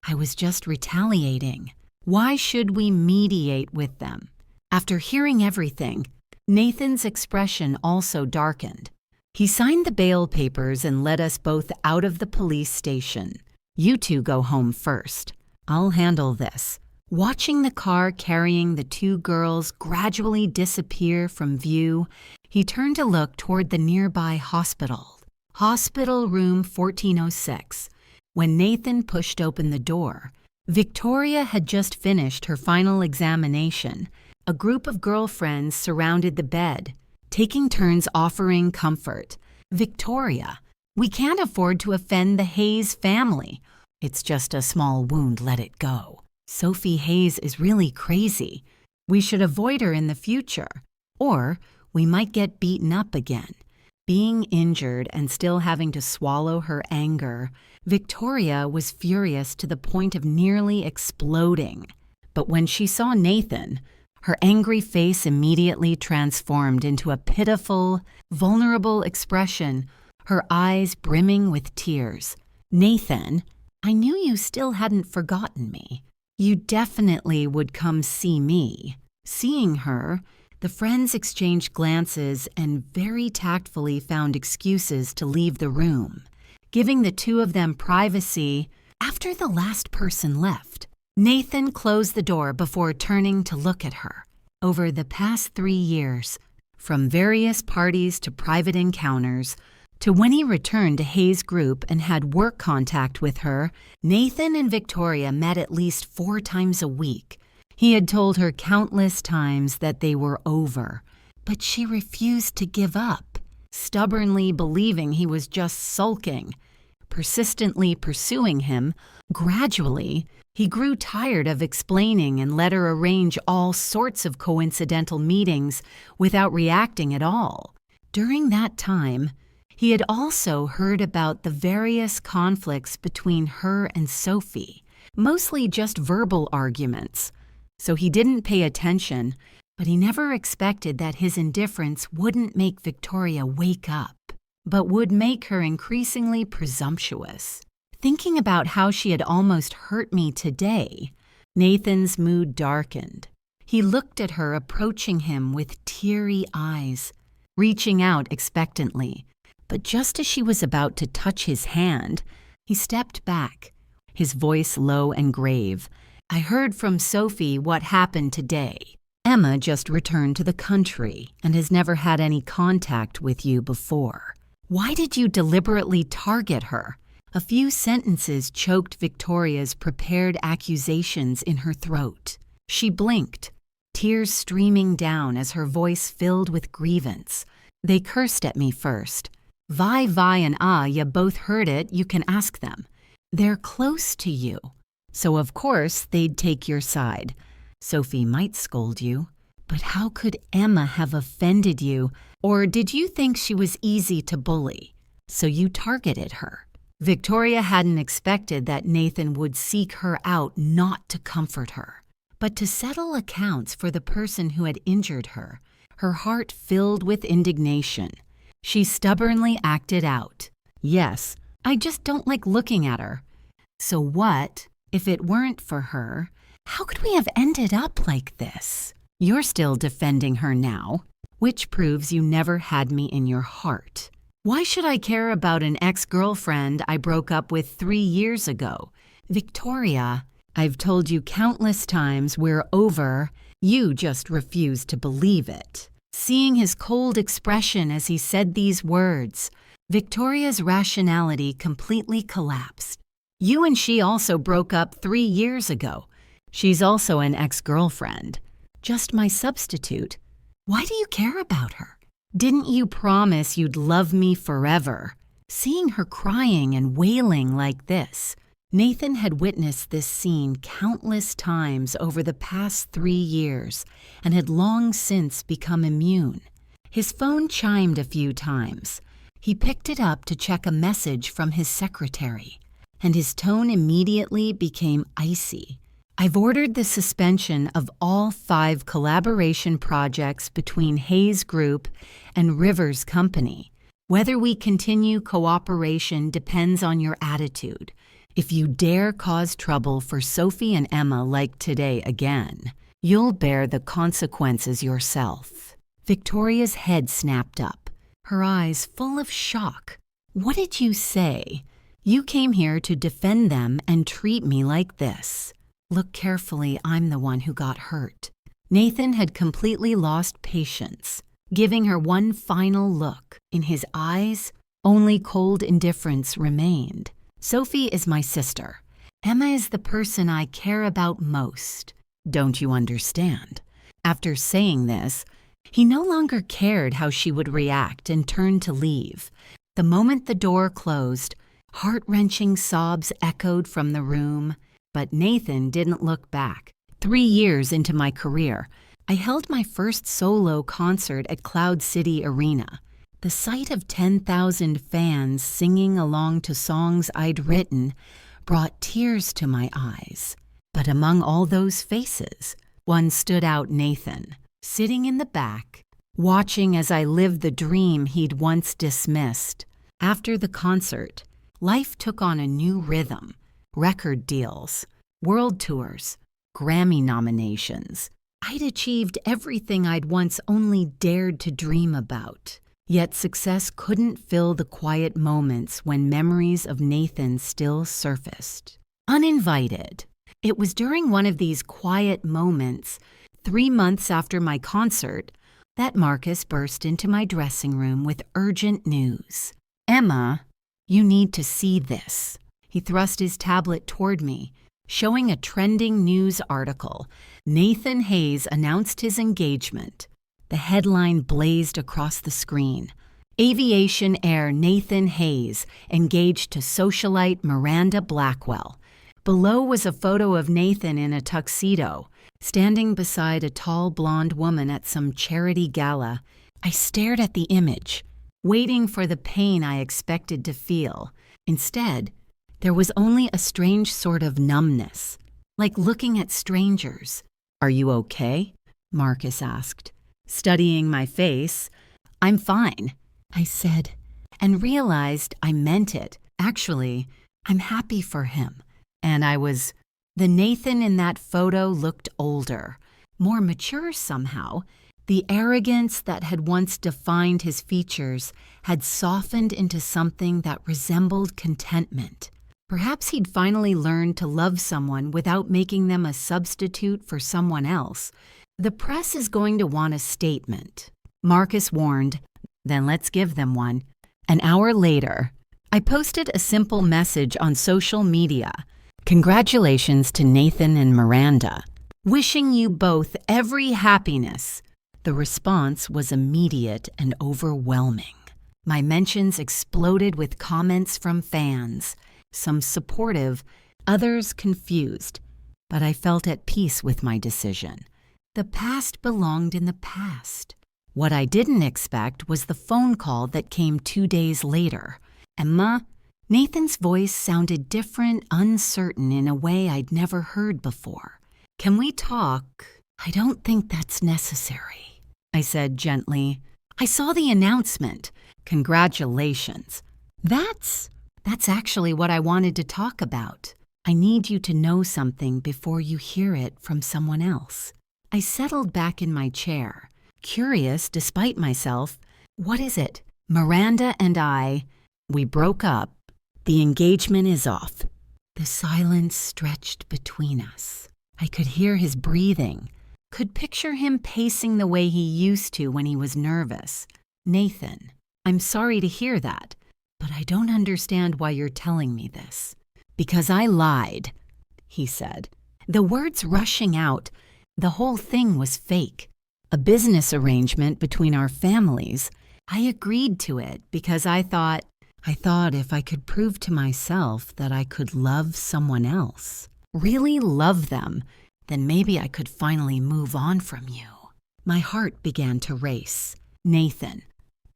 I was just retaliating. Why should we mediate with them? After hearing everything, Nathan's expression also darkened. He signed the bail papers and led us both out of the police station. You 2 go home first. I'll handle this. Watching the car carrying the 2 girls gradually disappear from view, he turned to look toward the nearby hospital. Hospital room 1406. When Nathan pushed open the door, Victoria had just finished her final examination. A group of girlfriends surrounded the bed, taking turns offering comfort. Victoria, we can't afford to offend the Hayes family. It's just a small wound, let it go. Sophie Hayes is really crazy. We should avoid her in the future, or we might get beaten up again. Being injured and still having to swallow her anger, Victoria was furious to the point of nearly exploding. But when she saw Nathan, her angry face immediately transformed into a pitiful, vulnerable expression, her eyes brimming with tears. "Nathan, I knew you still hadn't forgotten me. You definitely would come see me." Seeing her, the friends exchanged glances and very tactfully found excuses to leave the room, giving the two of them privacy after the last person left. Nathan closed the door before turning to look at her. Over the past 3 years, from various parties to private encounters, to when he returned to Hayes' group and had work contact with her, Nathan and Victoria met at least 4 times a week. He had told her countless times that they were over, but she refused to give up, stubbornly believing he was just sulking. Persistently pursuing him, gradually, he grew tired of explaining and let her arrange all sorts of coincidental meetings without reacting at all. During that time, he had also heard about the various conflicts between her and Sophie, mostly just verbal arguments. So he didn't pay attention, but he never expected that his indifference wouldn't make Victoria wake up, but would make her increasingly presumptuous. Thinking about how she had almost hurt me today, Nathan's mood darkened. He looked at her approaching him with teary eyes, reaching out expectantly. But just as she was about to touch his hand, he stepped back, his voice low and grave. "I heard from Sophie what happened today. Emma just returned to the country and has never had any contact with you before. Why did you deliberately target her?" A few sentences choked Victoria's prepared accusations in her throat. She blinked, tears streaming down as her voice filled with grievance. "They cursed at me first. Vi and you both heard it, you can ask them. They're close to you, so of course they'd take your side. Sophie might scold you, but how could Emma have offended you? Or did you think she was easy to bully, so you targeted her?" Victoria hadn't expected that Nathan would seek her out not to comfort her, but to settle accounts for the person who had injured her. Her heart filled with indignation. She stubbornly acted out. "Yes, I just don't like looking at her." So what, if it weren't for her, how could we have ended up like this? You're still defending her now, which proves you never had me in your heart. Why should I care about an ex-girlfriend I broke up with 3 years ago? Victoria, I've told you countless times we're over. You just refuse to believe it. Seeing his cold expression as he said these words, Victoria's rationality completely collapsed. "You and she also broke up 3 years ago. She's also an ex-girlfriend. Just my substitute. Why do you care about her? Didn't you promise you'd love me forever?" Seeing her crying and wailing like this, Nathan had witnessed this scene countless times over the past 3 years and had long since become immune. His phone chimed a few times. He picked it up to check a message from his secretary, and his tone immediately became icy. "I've ordered the suspension of all 5 collaboration projects between Hayes Group and Rivers Company. Whether we continue cooperation depends on your attitude. If you dare cause trouble for Sophie and Emma like today again, you'll bear the consequences yourself." Victoria's head snapped up, her eyes full of shock. "What did you say? You came here to defend them and treat me like this. Look carefully, I'm the one who got hurt." Nathan had completely lost patience, giving her one final look. In his eyes, only cold indifference remained. "Sophie is my sister. Emma is the person I care about most. Don't you understand?" After saying this, he no longer cared how she would react and turned to leave. The moment the door closed, heart-wrenching sobs echoed from the room, but Nathan didn't look back. 3 years into my career, I held my first solo concert at Cloud City Arena. The sight of 10,000 fans singing along to songs I'd written brought tears to my eyes. But among all those faces, one stood out: Nathan, sitting in the back, watching as I lived the dream he'd once dismissed. After the concert, life took on a new rhythm: record deals, world tours, Grammy nominations. I'd achieved everything I'd once only dared to dream about. Yet success couldn't fill the quiet moments when memories of Nathan still surfaced. Uninvited, it was during one of these quiet moments, 3 months after my concert, that Marcus burst into my dressing room with urgent news. "Emma, you need to see this." He thrust his tablet toward me, showing a trending news article. Nathan Hayes announced his engagement. The headline blazed across the screen: Aviation heir Nathan Hayes engaged to socialite Miranda Blackwell. Below was a photo of Nathan in a tuxedo, standing beside a tall blonde woman at some charity gala. I stared at the image, waiting for the pain I expected to feel. Instead, there was only a strange sort of numbness, like looking at strangers. "Are you okay?" Marcus asked. Studying my face, "I'm fine," I said, and realized I meant it. Actually, I'm happy for him. And I was. The Nathan in that photo looked older, more mature somehow. The arrogance that had once defined his features had softened into something that resembled contentment. Perhaps he'd finally learned to love someone without making them a substitute for someone else. "The press is going to want a statement," Marcus warned. "Then let's give them one." An hour later, I posted a simple message on social media: "Congratulations to Nathan and Miranda. Wishing you both every happiness." The response was immediate and overwhelming. My mentions exploded with comments from fans, some supportive, others confused, but I felt at peace with my decision. The past belonged in the past. What I didn't expect was the phone call that came 2 days later. "Emma," Nathan's voice sounded different, uncertain in a way I'd never heard before. "Can we talk?" "I don't think that's necessary," I said gently. "I saw the announcement. Congratulations." That's actually what I wanted to talk about. I need you to know something before you hear it from someone else." I settled back in my chair, curious despite myself. "What is it?" "Miranda and we broke up. The engagement is off." The silence stretched between us. I could hear his breathing, could picture him pacing the way he used to when he was nervous. "Nathan, I'm sorry to hear that, but I don't understand why you're telling me this." "Because I lied," he said, the words rushing out. The whole thing was fake, a business arrangement between our families. I agreed to it because I thought if I could prove to myself that I could love someone else, really love them, then maybe I could finally move on from you. My heart began to race. Nathan.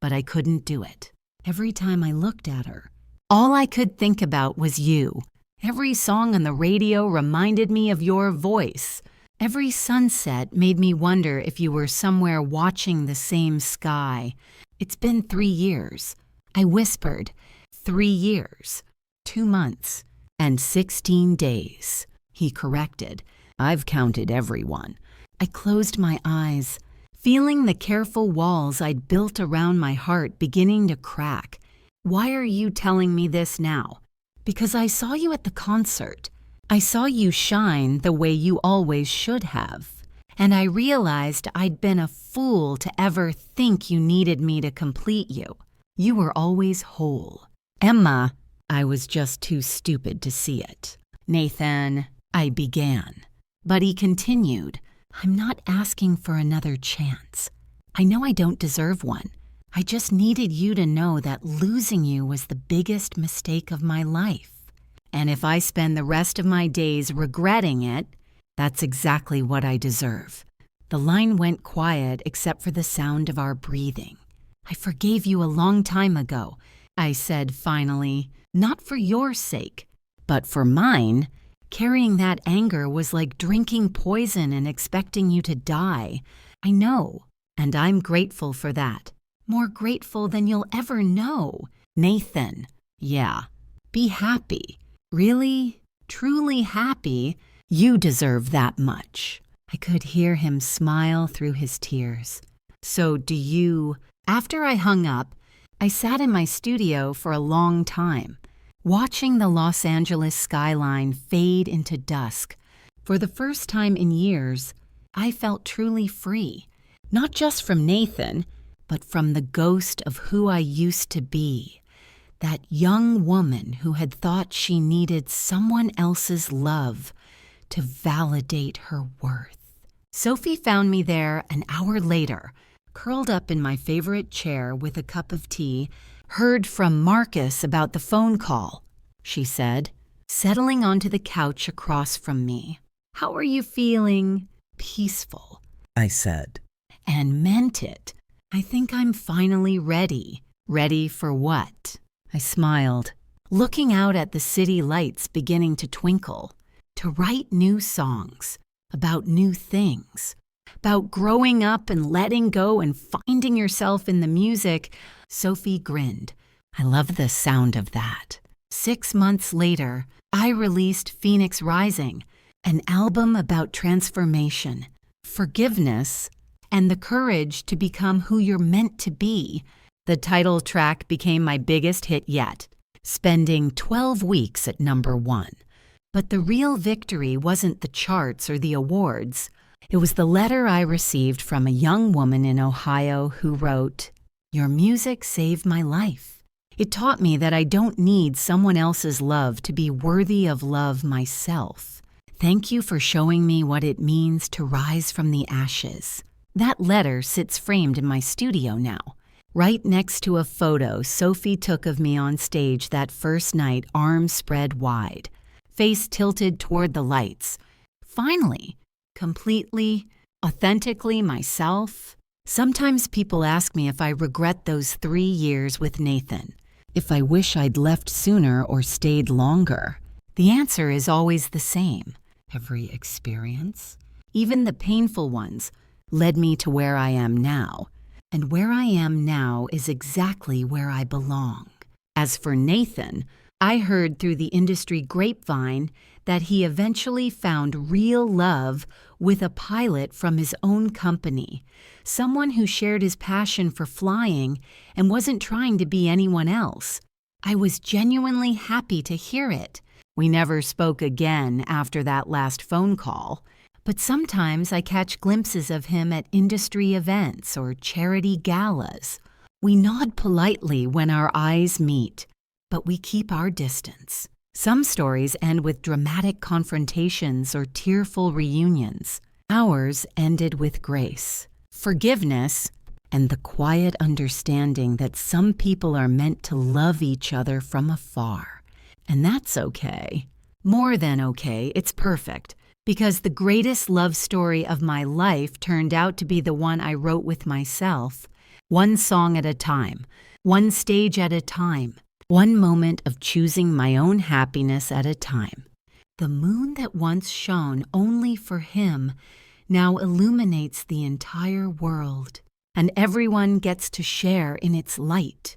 But I couldn't do it. Every time I looked at her, all I could think about was you. Every song on the radio reminded me of your voice. Every sunset made me wonder if you were somewhere watching the same sky. "It's been 3 years." I whispered. 3 years, 2 months, and 16 days. He corrected. "I've counted everyone." I closed my eyes, feeling the careful walls I'd built around my heart beginning to crack. "Why are you telling me this now?" "Because I saw you at the concert. I saw you shine the way you always should have. And I realized I'd been a fool to ever think you needed me to complete you. You were always whole." "Emma," I was just too stupid to see it. "Nathan," I began. But he continued. "I'm not asking for another chance. I know I don't deserve one. I just needed you to know that losing you was the biggest mistake of my life. And if I spend the rest of my days regretting it, that's exactly what I deserve." The line went quiet except for the sound of our breathing. I forgave you a long time ago, I said finally, not for your sake, but for mine. Carrying that anger was like drinking poison and expecting you to die. I know, and I'm grateful for that. More grateful than you'll ever know. Nathan, yeah, be happy. Really, truly happy. You deserve that much. I could hear him smile through his tears. So do you? After I hung up, I sat in my studio for a long time, watching the Los Angeles skyline fade into dusk. For the first time in years, I felt truly free, not just from Nathan, but from the ghost of who I used to be, that young woman who had thought she needed someone else's love to validate her worth. Sophie found me there an hour later, curled up in my favorite chair with a cup of tea. Heard from Marcus about the phone call, she said, settling onto the couch across from me. How are you feeling? Peaceful, I said, and meant it. I think I'm finally ready. Ready for what? I smiled, looking out at the city lights beginning to twinkle, to write new songs about new things, about growing up and letting go and finding yourself in the music. Sophie grinned. I love the sound of that. 6 months later, I released Phoenix Rising, an album about transformation, forgiveness, and the courage to become who you're meant to be. The title track became my biggest hit yet, spending 12 weeks at #1. But the real victory wasn't the charts or the awards. It was the letter I received from a young woman in Ohio who wrote, "Your music saved my life. It taught me that I don't need someone else's love to be worthy of love myself. Thank you for showing me what it means to rise from the ashes." That letter sits framed in my studio now, right next to a photo Sophie took of me on stage that first night, arms spread wide, face tilted toward the lights. Finally, completely, authentically myself. Sometimes people ask me if I regret those 3 years with Nathan, if I wish I'd left sooner or stayed longer. The answer is always the same. Every experience, even the painful ones, led me to where I am now. And where I am now is exactly where I belong. As for Nathan, I heard through the industry grapevine that he eventually found real love with a pilot from his own company, someone who shared his passion for flying and wasn't trying to be anyone else. I was genuinely happy to hear it. We never spoke again after that last phone call, but sometimes I catch glimpses of him at industry events or charity galas. We nod politely when our eyes meet, but we keep our distance. Some stories end with dramatic confrontations or tearful reunions. Ours ended with grace, forgiveness, and the quiet understanding that some people are meant to love each other from afar. And that's okay. More than okay, it's perfect, because the greatest love story of my life turned out to be the one I wrote with myself, one song at a time, one stage at a time, one moment of choosing my own happiness at a time. The moon that once shone only for him now illuminates the entire world, and everyone gets to share in its light.